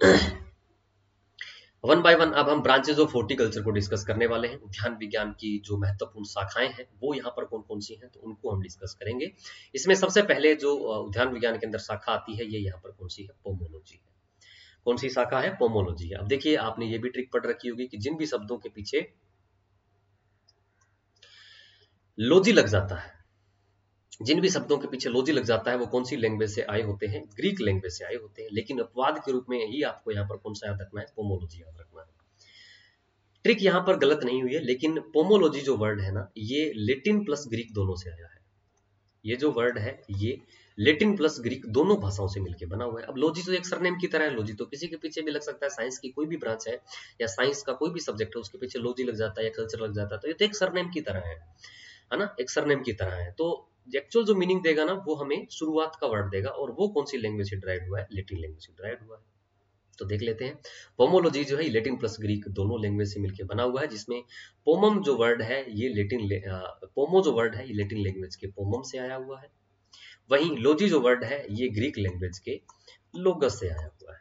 वन बाय वन अब हम ब्रांचेज ऑफ हॉर्टिकल्चर को डिस्कस करने वाले हैं। उद्यान विज्ञान की जो महत्वपूर्ण शाखाएं हैं वो यहाँ पर कौन कौन सी हैं, तो उनको हम डिस्कस करेंगे। इसमें सबसे पहले जो उद्यान विज्ञान के अंदर शाखा आती है, ये यहाँ पर कौन सी है, पोमोलॉजी है। कौन सी शाखा है, पोमोलॉजी है। अब देखिए आपने ये भी ट्रिक पढ़ रखी होगी कि जिन भी शब्दों के पीछे लॉजी लग जाता है, जिन भी शब्दों के पीछे लॉजी लग जाता है, वो कौन सी लैंग्वेज से आए होते हैं, ग्रीक लैंग्वेज से आए होते हैं। लेकिन अपवाद के रूप में ही आपको यहाँ पर कौन सा याद रखना है, पोमोलॉजी याद रखना है। ट्रिक यहाँ पर गलत नहीं हुई है, लेकिन पोमोलॉजी जो वर्ड है ना, ये लेटिन प्लस ग्रीक दोनों से आया है। ये जो वर्ड है ये लेटिन प्लस ग्रीक दोनों भाषाओं से मिलकर बना हुआ है। अब लॉजी तो एक सरनेम की तरह है, लॉजी तो किसी के पीछे भी लग सकता है। साइंस की कोई भी ब्रांच है या साइंस का कोई भी सब्जेक्ट है, उसके पीछे लॉजी लग जाता है या कल्चर लग जाता है, तो ये तो एक सरनेम की तरह है ना, एक सरनेम की तरह है। तो एक्चुअल जो मीनिंग देगा ना, वो हमें शुरुआत का वर्ड देगा, और वो कौन सी लैंग्वेज से ड्राइव हुआ है, लेटिन लैंग्वेज से ड्राइव हुआ है। तो देख लेते हैं। पोमोलॉजी जो है लेटिन प्लस ग्रीक दोनों लैंग्वेज से मिलकर बना हुआ है, जिसमें पोमम जो वर्ड है ये पोमो जो वर्ड है ये लेटिन लैंग्वेज के पोमम से आया हुआ है। वहीं लॉजी जो वर्ड है ये ग्रीक लैंग्वेज के लोगस से आया हुआ है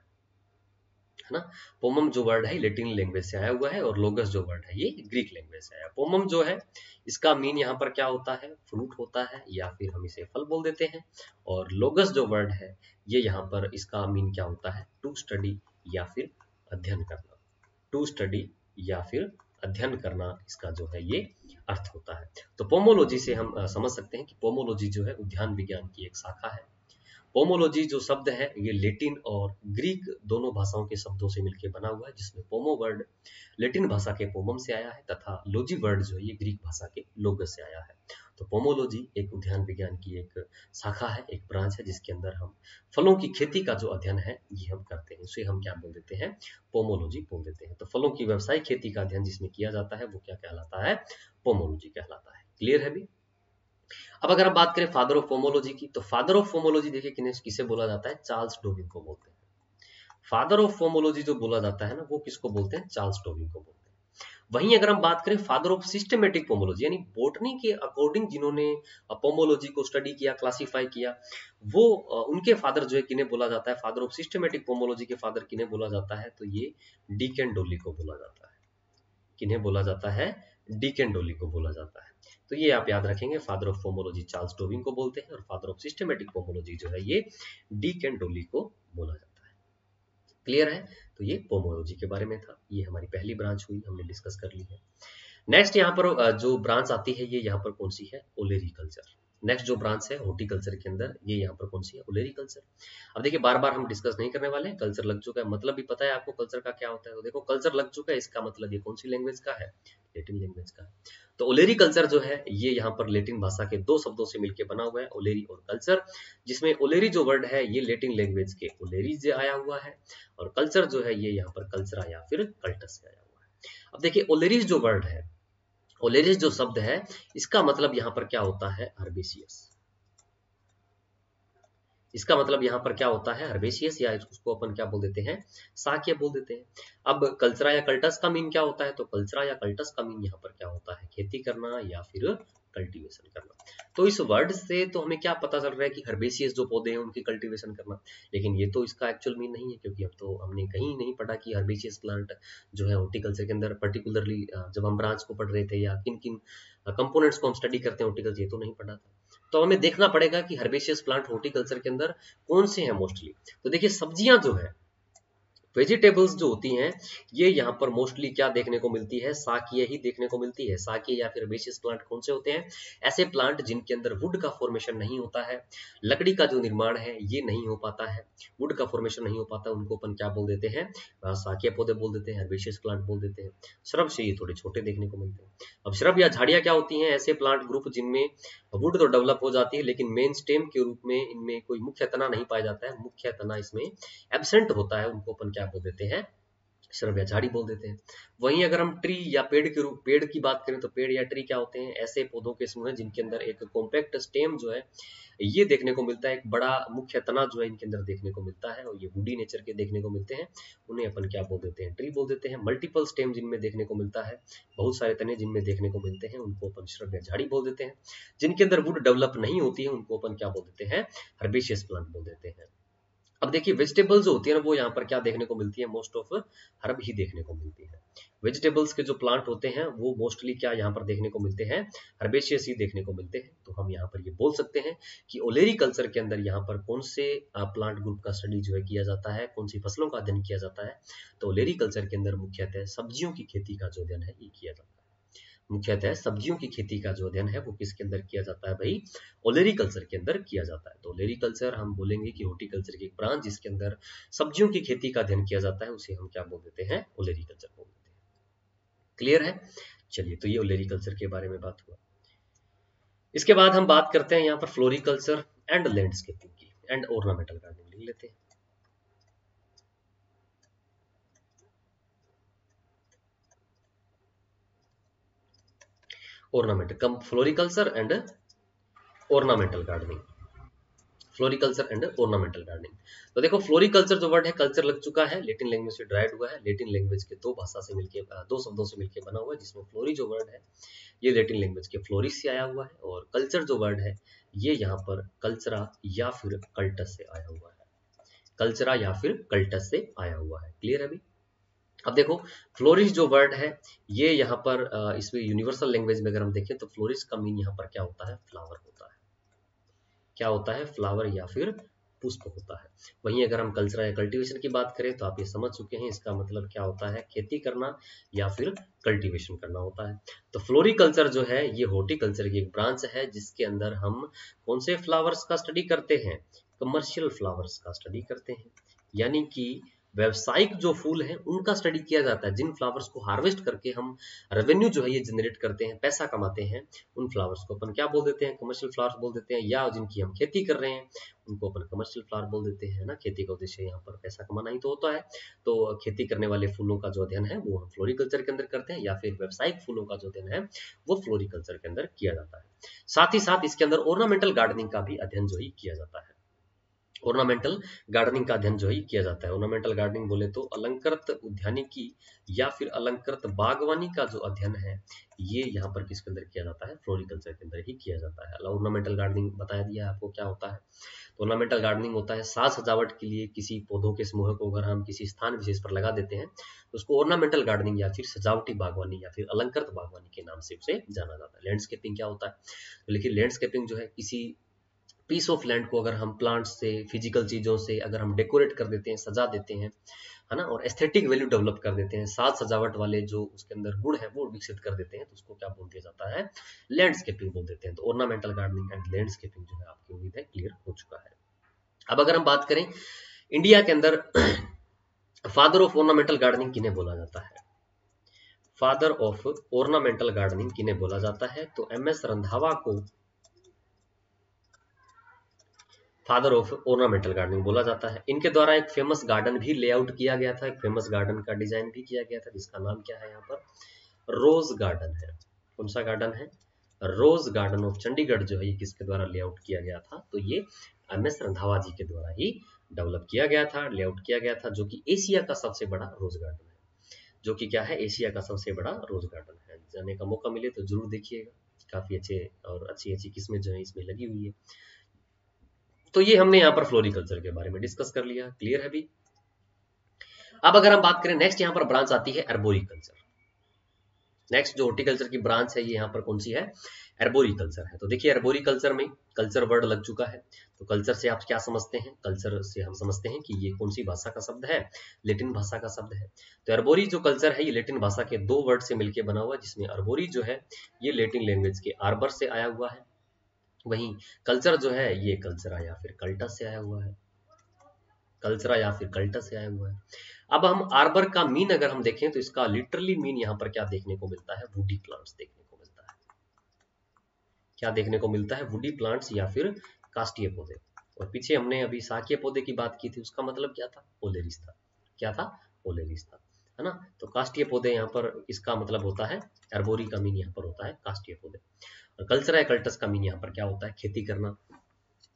ना। पोमम जो वर्ड है लेटिन लैंग्वेज से आया हुआ है, और लोगस जो वर्ड है ये ग्रीक लैंग्वेज से आया। पोमम जो है इसका मीन यहाँ पर क्या होता है, फ्रूट होता है, या फिर हम इसे फल बोल देते हैं। और लोगस जो वर्ड है ये यहाँ पर इसका मीन क्या होता है, टू स्टडी या फिर अध्ययन करना। टू स्टडी या फिर अध्ययन करना, इसका जो है ये अर्थ होता है। तो पोमोलॉजी से हम समझ सकते हैं कि पोमोलॉजी जो है उद्यान विज्ञान की एक शाखा है। पोमोलॉजी जो शब्द है ये लेटिन और ग्रीक दोनों भाषाओं के शब्दों से मिलकर बना हुआ है, जिसमें पोमो वर्ड लेटिन भाषा के पोमम से आया है, तथा लॉजी वर्ड जो है ये ग्रीक भाषा के लोगस से आया है। तो पोमोलॉजी एक उद्यान विज्ञान की एक शाखा है, एक ब्रांच है, जिसके अंदर हम फलों की खेती का जो अध्ययन है ये हम करते हैं, उसे हम क्या बोल देते हैं, पोमोलॉजी बोल देते हैं। तो फलों की व्यावसायिक खेती का अध्ययन जिसमें किया जाता है वो क्या कहलाता है, पोमोलॉजी कहलाता है। क्लियर है भी। अब अगर हम बात करें फादर ऑफ पोमोलॉजी की, तो फादर ऑफ पोमोलॉजी देखिए किसे बोला जाता है, चार्ल्स डार्विन को बोलते हैं। फादर ऑफ पोमोलॉजी जो बोला जाता है ना, वो किसको बोलते हैं, चार्ल्स डार्विन को बोलते हैं। वहीं अगर हम बात करें फादर ऑफ सिस्टमेटिक पोमोलॉजी, यानी बोटनी के अकॉर्डिंग जिन्होंने पोमोलॉजी को स्टडी किया, क्लासिफाई किया, वो उनके फादर जो है किन्हें बोला जाता है, फादर ऑफ सिस्टमेटिक पोमोलॉजी के फादर किन्हें बोला जाता है, तो ये डीकन डोली को बोला जाता है। किन्हें बोला जाता है, डीकन डोली को बोला जाता है। तो ये आप याद रखेंगे, father of pomology Charles Darwin को बोलते हैं, और फादर ऑफ सिस्टमेटिक पोमोलॉजी जो है ये डीकन डोली को बोला जाता है। क्लियर है। तो ये पोमोलॉजी के बारे में था, ये हमारी पहली ब्रांच हुई, हमने डिस्कस कर ली है। नेक्स्ट यहाँ पर जो ब्रांच आती है ये यहाँ पर कौन सी है, ओलेरीकल्चर। नेक्स्ट जो ब्रांच है हॉर्टिकल्चर के अंदर, ये यहाँ पर कौन सी है, ओलेरीकल्चर। अब देखिए बार बार हम डिस्कस नहीं करने वाले हैं, कल्चर लग चुका है, मतलब भी पता है आपको कल्चर का क्या होता है। तो देखो कल्चर लग चुका है, इसका मतलब ये कौन सी लैंग्वेज का है, लेटिन लैंग्वेज का है। तो ओलेरीकल्चर जो है ये यहाँ पर लेटिन भाषा के दो शब्दों से मिलकर बना हुआ है, ओलेरी और कल्चर, जिसमें ओलेरी जो वर्ड है ये लेटिन लैंग्वेज के ओलेरी से आया हुआ है, और कल्चर जो है ये यहाँ पर कल्चरा या फिर कल्टस से आया हुआ है। अब देखिए ओलेरीज जो वर्ड है, ओलेरिस जो शब्द है, इसका मतलब यहाँ पर क्या होता है, हर्बेशियस। इसका मतलब यहाँ पर क्या होता है, हर्बेशियस, या उसको अपन क्या बोल देते हैं, साक्य बोल देते हैं। अब कल्चरा या कल्टस का मीन क्या होता है, तो कल्चरा या कल्टस का मीन यहाँ पर क्या होता है, खेती करना या फिर कल्टीवेशन करना। तो इस वर्ड से तो हमें क्या पता चल रहा है कि हर्बेशियस जो पौधे हैं उनकी कल्टीवेशन करना, लेकिन ये तो इसका एक्चुअल मीन नहीं है, क्योंकि अब तो हमने कहीं नहीं पढ़ा कि हर्बेशियस प्लांट जो है हॉर्टिकल्चर के अंदर पर्टिकुलरली जब हम ब्रांच को पढ़ रहे थे या किन किन कंपोनेंट्स को हम स्टडी करते हैं हॉर्टिकल्चर, ये तो नहीं पढ़ा था। तो हमें देखना पड़ेगा कि हर्बेशियस प्लांट हॉर्टिकल्चर के अंदर कौन से हैं मोस्टली। तो देखिए सब्जियां जो है, वेजिटेबल्स जो होती हैं, ये यहाँ पर मोस्टली क्या देखने को मिलती है, साकीय ही देखने को मिलती है। साकीय या फिर herbaceous प्लांट कौन से होते हैं, ऐसे प्लांट जिनके अंदर वुड का फॉर्मेशन नहीं होता है, लकड़ी का जो निर्माण है ये नहीं हो पाता है, वुड का फॉर्मेशन नहीं हो पाता, उनको अपन क्या बोल देते हैं, साकीय पौधे बोल देते हैं, herbaceous प्लांट बोल देते हैं। श्रब से ये थोड़े छोटे देखने को मिलते हैं। अब श्रब या झाड़ियां क्या होती हैं, ऐसे प्लांट ग्रुप जिनमें वुड तो डेवलप हो जाती है, लेकिन मेन स्टेम के रूप में इनमें कोई मुख्य तना नहीं पाया जाता है, मुख्य तना इसमें एब्सेंट होता है, उनको अपन क्या बोल देते हैं, श्रब या झाड़ी बोल देते हैं। वहीं अगर हम ट्री या पेड़ की बात करें, तो पेड़ या ट्री क्या होते हैं, ऐसे पौधों के समूह हैं जिनके अंदर एक कॉम्पैक्ट स्टेम जो है ये देखने को मिलता है, एक बड़ा मुख्य तना जो है इनके अंदर देखने को मिलता है, और ये वुडी नेचर के देखने को मिलते हैं, उन्हें अपन क्या बोल देते हैं, ट्री बोल देते हैं। मल्टीपल स्टेम जिनमें देखने को मिलता है, बहुत सारे तने जिनमें देखने को मिलते हैं, उनको अपन श्रब या झाड़ी बोल देते हैं। जिनके अंदर वुड डेवलप नहीं होती है, उनको अपन क्या बोल देते हैं, हर्बेशियस प्लांट बोल देते हैं। अब देखिए वेजिटेबल्स होती है ना, वो यहाँ पर क्या देखने को मिलती है, मोस्ट ऑफ हर्ब ही देखने को मिलती है। वेजिटेबल्स के जो प्लांट होते हैं वो मोस्टली क्या यहाँ पर देखने को मिलते हैं, हर्बेशियस ही देखने को मिलते हैं। तो हम यहाँ पर ये बोल सकते हैं कि ओलेरी कल्चर के अंदर यहाँ पर कौन से प्लांट ग्रुप का स्टडी जो है किया जाता है, कौन सी फसलों का अध्ययन किया जाता है। तो ओलेरी कल्चर के अंदर मुख्यतः सब्जियों की खेती का जो अध्ययन है ये किया जाता है। मुख्यतः सब्जियों की खेती का जो अध्ययन है वो किसके अंदर किया जाता है भाई, ओलेरी कल्चर के अंदर किया जाता है। तो ओलेरी कल्चर हम बोलेंगे कि हॉर्टिकल्चर की एक ब्रांच जिसके अंदर सब्जियों की खेती का अध्ययन किया जाता है, उसे हम क्या बोल देते हैं, ओलेरी कल्चर बोल देते हैं। क्लियर है? चलिए, तो ये ओलेरी कल्चर के बारे में बात हुआ। इसके बाद हम बात करते हैं यहाँ पर फ्लोरिकल्चर एंड लैंडस्केपिंग की, एंड ऑर्नामेंटल गार्डनिंग लिख लेते हैं। Ornamental come floriculture and ornamental gardening, floriculture and ornamental gardening. तो देखो फ्लोरिकल्चर जो वर्ड है, कल्चर लग चुका है, लेटिन लैंग्वेज से डिराइव हुआ है, लेटिन लैंग्वेज के दो भाषा से मिलके दो शब्दों से मिलके बना हुआ है, जिसमें फ्लोरी जो वर्ड है ये लेटिन लैंग्वेज के फ्लोरिस से आया हुआ है, और कल्चर जो वर्ड है ये यहाँ पर कल्चरा या फिर कल्टस से आया हुआ है, कल्चरा या फिर कल्टस से आया हुआ है। क्लियर है अभी? अब देखो फ्लोरिस जो वर्ड है ये यहाँ पर इसमें यूनिवर्सल लैंग्वेज में अगर हम देखें तो फ्लोरिस का मीन यहाँ पर क्या होता है, फ्लावर होता है। क्या होता है, फ्लावर या फिर पुष्प होता है। वहीं अगर हम कल्चर या कल्टीवेशन की बात करें तो आप ये समझ चुके हैं इसका मतलब क्या होता है, खेती करना या फिर कल्टीवेशन करना होता है। तो फ्लोरिकल्चर जो है ये हॉर्टिकल्चर की एक ब्रांच है जिसके अंदर हम कौन से फ्लावर्स का स्टडी करते हैं, कमर्शियल फ्लावर्स का स्टडी करते हैं, यानी कि व्यवसायिक जो फूल हैं उनका स्टडी किया जाता है। जिन फ्लावर्स को हार्वेस्ट करके हम रेवेन्यू जो है ये जनरेट करते हैं, पैसा कमाते हैं, उन फ्लावर्स को अपन क्या बोल देते हैं, कमर्शियल फ्लावर्स बोल देते हैं। या जिनकी हम खेती कर रहे हैं उनको अपन कमर्शियल फ्लावर बोल देते हैं ना, खेती का उद्देश्य यहाँ पर पैसा कमाना ही तो होता है। तो खेती करने वाले फूलों का जो अध्ययन है वो हम फ्लोरिकल्चर के अंदर करते हैं, या फिर व्यवसायिक फूलों का जो अध्ययन है वो फ्लोरिकल्चर के अंदर किया जाता है। साथ ही साथ इसके अंदर ऑर्नामेंटल गार्डनिंग का भी अध्ययन जो ही किया जाता है। ऑर्नामेंटल गार्डनिंग का अध्ययन जो ही किया जाता है। ऑर्नामेंटल गार्डनिंग बोले तो अलंकृत उद्यानिकी या फिर अलंकृत बागवानी का जो अध्ययन है ये यहाँ पर किसके अंदर किया जाता है, फ्लोरिकल्चर के अंदर ही किया जाता है। ऑर्नामेंटल गार्डनिंग बता दिया आपको क्या होता है। तो ऑर्नामेंटल गार्डनिंग होता है साज सजावट के लिए किसी पौधों के समूह को अगर हम किसी स्थान विशेष पर लगा देते हैं तो उसको ऑर्नामेंटल गार्डनिंग या फिर सजावटी बागवानी या फिर अलंकृत बागवानी के नाम से उसे जाना जाता है। लैंडस्केपिंग क्या होता है, तो लेकिन लैंडस्केपिंग जो है किसी पीस ऑफ लैंड को अगर हम प्लांट्स से, फिजिकल चीजों से अगर हम डेकोरेट कर देते हैं, सजा देते हैं, है ना, और एस्थेटिक वैल्यू डेवलप कर देते हैं, साज सजावट वाले जो उसके अंदर गुण है वो विकसित कर देते हैं, तो उसको क्या बोल दिया जाता है, लैंडस्केपिंग बोल देते हैं। तो ऑर्नामेंटल गार्डनिंग एंड लैंडस्केपिंग जो है आपकी उम्मीद है क्लियर हो चुका है। अब अगर हम बात करें इंडिया के अंदर फादर ऑफ ऑर्नामेंटल गार्डनिंग किन्हें बोला जाता है, फादर ऑफ ऑर्नामेंटल गार्डनिंग किन्हें बोला जाता है, तो MS रंधावा को फादर ऑफ ऑर्नामेंटल गार्डनिंग बोला जाता है। इनके द्वारा एक फेमस गार्डन भी लेआउट किया गया था, एक फेमस गार्डन का डिजाइन भी किया गया था जिसका नाम क्या है यहाँ पर, रोज गार्डन है। कौन सा गार्डन है, रोज गार्डन ऑफ चंडीगढ़ जो है ये किसके द्वारा लेआउट किया गया था, तो ये MS रंधावा जी के द्वारा ही डेवलप किया गया था, लेआउट किया गया था, जो कि एशिया का सबसे बड़ा रोज गार्डन है, जो कि क्या है, एशिया का सबसे बड़ा रोज गार्डन है। जाने का मौका मिले तो जरूर देखिएगा। काफी अच्छे और अच्छी अच्छी किस्में जो है इसमें लगी हुई है। तो ये हमने यहाँ पर फ्लोरिकल्चर के बारे में डिस्कस कर लिया, क्लियर है भी। अब अगर हम बात करें नेक्स्ट यहाँ पर ब्रांच आती है एर्बोरिकल्चर। नेक्स्ट जो हॉर्टिकल्चर की ब्रांच है ये यहाँ पर कौन सी है, एर्बोरिकल्चर है। तो देखिए एर्बोरिकल्चर में कल्चर वर्ड लग चुका है, तो कल्चर से आप क्या समझते हैं, कल्चर से हम समझते हैं कि ये कौन सी भाषा का शब्द है, लेटिन भाषा का शब्द है। तो एर्बोरी जो कल्चर है ये लेटिन भाषा के दो वर्ड से मिलकर बना हुआ है, जिसमें अर्बोरी जो है ये लेटिन लैंग्वेज के आर्बर से आया हुआ है, वहीं कल्चर जो है ये कल्चरा या फिर कल्टस से आया हुआ है, कल्चरा या फिर कल्टस से आया हुआ है। अब हम आर्बर का मीन अगर हम देखें तो इसका लिटरली मीन यहाँ पर क्या देखने को मिलता है, वुडी प्लांट्स देखने को मिलता है। क्या देखने को मिलता है, वुडी प्लांट्स या फिर काष्ठीय पौधे। और पीछे हमने अभी शाकीय पौधे की बात की थी, उसका मतलब क्या था, ओलेरिस था। क्या था, ओलेरिस था, है ना। तो काष्ठीय पौधे यहाँ पर इसका मतलब होता है, एर्बोरी का मीन यहाँ पर होता है काष्ठीय पौधे। और कल्चरा या कल्टस का मीन यहाँ पर क्या होता है, खेती करना।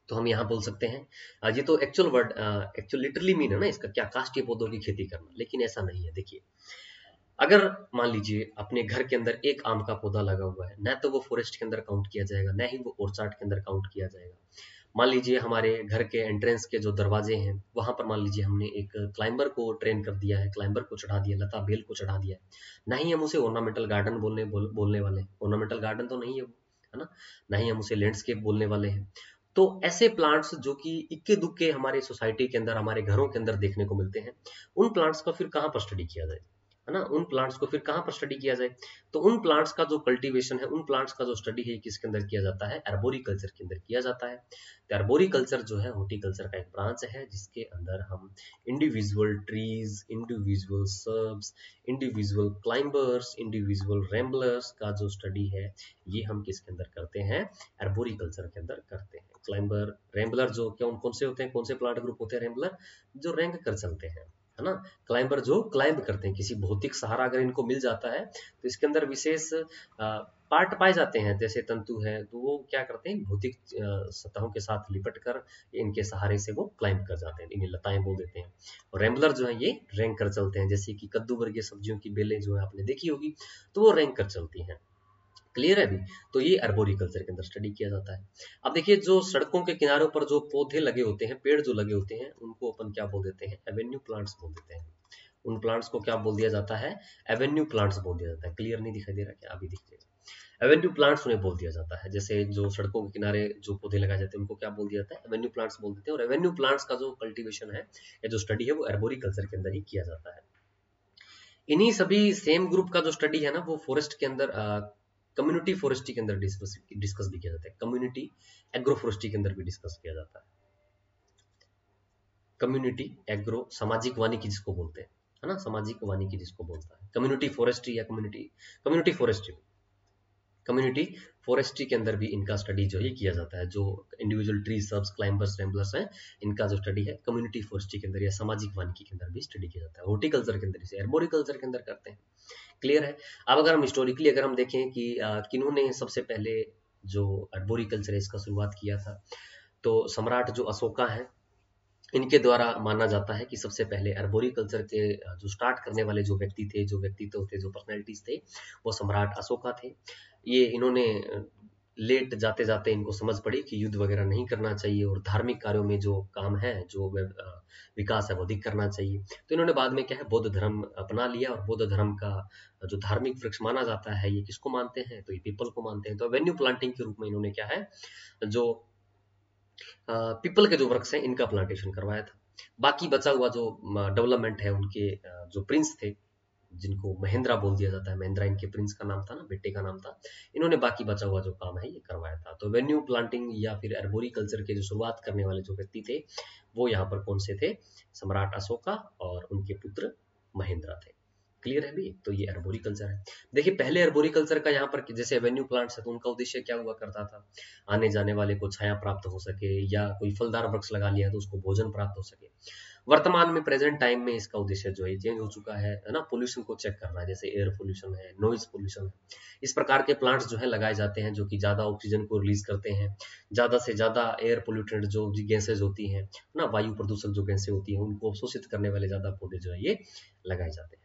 तो हम यहाँ बोल सकते हैं ये तो actual word actual literally mean है ना इसका, क्या, काष्ठीय पौधों की खेती करना, लेकिन ऐसा नहीं है। देखिए अगर मान लीजिए अपने घर के अंदर एक आम का पौधा लगा हुआ है, न तो वो फॉरेस्ट के अंदर काउंट किया जाएगा, न ही वो ऑर्चार्ड के अंदर काउंट किया जाएगा। मान लीजिए हमारे घर के एंट्रेंस के जो दरवाजे हैं वहां पर मान लीजिए हमने एक क्लाइंबर को ट्रेन कर दिया है, क्लाइंबर को चढ़ा दिया, लता बेल को चढ़ा दिया है, ना ही हम उसे ऑर्नामेंटल गार्डन बोलने वाले हैं, ऑर्नामेंटल गार्डन तो नहीं है वो, है ना, ना ही हम उसे लैंडस्केप बोलने वाले हैं। तो ऐसे प्लांट्स जो कि इक्के दुक्के हमारे सोसाइटी के अंदर, हमारे घरों के अंदर देखने को मिलते हैं, उन प्लांट्स का फिर कहाँ पर स्टडी किया जाए, है ना, उन प्लांट्स को फिर कहाँ पर स्टडी किया जाए। तो उन प्लांट्स का जो कल्टीवेशन है, उन प्लांट्स का जो स्टडी है, किसके अंदर किया जाता है, एर्बोरिकल्चर के अंदर किया जाता है। तो एर्बोरिकल्चर जो है हॉर्टिकल्चर का एक ब्रांच है, जिसके अंदर हम individual trees, individual shrubs, individual climbers, individual ramblers का जो स्टडी है ये हम किसके अंदर करते हैं, एर्बोरिकल्चर के अंदर करते हैं। क्लाइंबर, रैम्बलर जो क्या कौन से होते हैं, कौन से प्लांट ग्रुप होते हैं, रैम्बलर जो रैंक कर चलते हैं, है ना, क्लाइंबर जो क्लाइंब करते हैं, किसी भौतिक सहारा अगर इनको मिल जाता है तो इसके अंदर विशेष पार्ट पाए जाते हैं, जैसे तंतु है, तो वो क्या करते हैं, भौतिक सतहों के साथ लिपट कर इनके सहारे से वो क्लाइंब कर जाते हैं, इन्हें लताएं बोल देते हैं। और रैम्बलर जो है ये रैंक कर चलते हैं, जैसे कि कद्दू वर्गीय सब्जियों की बेलें जो है आपने देखी होगी, तो वो रैंक कर चलती हैं, क्लियर है अभी। तो ये अर्बोरिकल्चर के अंदर स्टडी किया जाता है। अब देखिए जो सड़कों के किनारों पर जो पौधे लगे होते हैं, पेड़ जो लगे होते हैं, उनको अपन क्या बोल देते हैं, एवेन्यू प्लांट्स बोल देते हैं। उन प्लांट्स को क्या बोल दिया जाता है, एवेन्यू प्लांट्स बोल दिया जाता है। क्लियर नहीं दिखाई दे रहा क्या, अभी दिख जाएगा। एवेन्यू प्लांट्स उन्हें बोल दिया जाता है, जैसे जो सड़कों के किनारे जो पौधे लगाए जाते हैं उनको क्या बोल दिया जाता है, एवेन्यू प्लांट्स बोल देते हैं। और एवेन्यू प्लांट्स का जो कल्टीवेशन है या जो स्टडी है वो अर्बोरिकल्चर के अंदर ही किया जाता है। इन्हीं सभी सेम ग्रुप का जो स्टडी है ना वो फॉरेस्ट के अंदर कम्युनिटी फॉरेस्ट्री के अंदर डिस्कस भी किया जाता है, कम्युनिटी एग्रो फॉरेस्ट्री के अंदर भी डिस्कस किया जाता है। कम्युनिटी एग्रो सामाजिक वानिकी जिसको बोलते हैं, है ना, सामाजिक वानिकी जिसको बोलता है, कम्युनिटी फॉरेस्ट्री या कम्युनिटी फॉरेस्ट्री, कम्युनिटी फॉरेस्ट्री के अंदर भी इनका स्टडी जो है किया जाता है। जो इंडिविजुअल ट्री सर्ब्स, क्लाइंबर्स, रैम्बलर्स हैं, इनका जो स्टडी है कम्युनिटी फॉरेस्ट्री के अंदर या सामाजिक वानिकी के अंदर भी स्टडी किया जाता है। हॉर्टिकल्चर के अंदर इसे एर्बोरिकल्चर के अंदर करते हैं, क्लियर है। अब अगर हम हिस्टोरिकली अगर हम देखें कि किन्होंने सबसे पहले जो अर्बोरिकल्चर है इसका शुरुआत किया था, तो सम्राट जो अशोका है इनके द्वारा माना जाता है कि सबसे पहले अर्बोरिकल्चर के जो स्टार्ट करने वाले जो व्यक्ति थे, जो व्यक्तित्व थे, जो पर्सनैलिटीज थे, वो सम्राट अशोका थे। ये इन्होंने लेट जाते जाते इनको समझ पड़ी कि युद्ध वगैरह नहीं करना चाहिए और धार्मिक कार्यों में जो काम है, जो विकास है वो अधिक करना चाहिए। तो इन्होंने बाद में क्या है, बौद्ध धर्म अपना लिया। और बौद्ध धर्म का जो धार्मिक वृक्ष माना जाता है ये किसको मानते हैं, तो ये पीपल को मानते हैं। तो एवेन्यू प्लांटिंग के रूप में इन्होंने क्या है, जो पीपल के जो वृक्ष हैं इनका प्लांटेशन करवाया था। बाकी बचा हुआ जो डेवलपमेंट है, उनके जो प्रिंस थे जिनको महेंद्रा बोल दिया जाता है, महेंद्रा इनके प्रिंस का नाम था ना, बेटे का नाम था, इन्होंने बाकी बचा हुआ जो काम है ये करवाया था। तो वेन्यू प्लांटिंग या फिर अर्बोरिकल्चर के जो शुरुआत करने वाले जो व्यक्ति थे वो यहाँ पर कौन से थे, सम्राट अशोका और उनके पुत्र महेंद्रा थे, क्लियर है भी। तो ये अर्बोरिकल्चर है। देखिए पहले अर्बोरिकल्चर का यहाँ पर जैसे एवेन्यू प्लांट्स है तो उनका उद्देश्य क्या हुआ करता था, आने जाने वाले को छाया प्राप्त हो सके, या कोई फलदार वृक्ष लगा लिया तो उसको भोजन प्राप्त हो सके। वर्तमान में प्रेजेंट टाइम में इसका उद्देश्य जो है चेंज हो चुका है ना, पोल्यूशन को चेक करना है, जैसे एयर पोल्यूशन है, नॉइज पोल्यूशन है। इस प्रकार के प्लांट्स जो है लगाए जाते हैं जो कि ज्यादा ऑक्सीजन को रिलीज करते हैं, ज्यादा से ज्यादा एयर पोल्यूटेंट जो गैसेज होती हैं ना, वायु प्रदूषक जो गैसें होती हैं उनको अवशोषित करने वाले ज्यादा पौधे जो है ये लगाए जाते हैं,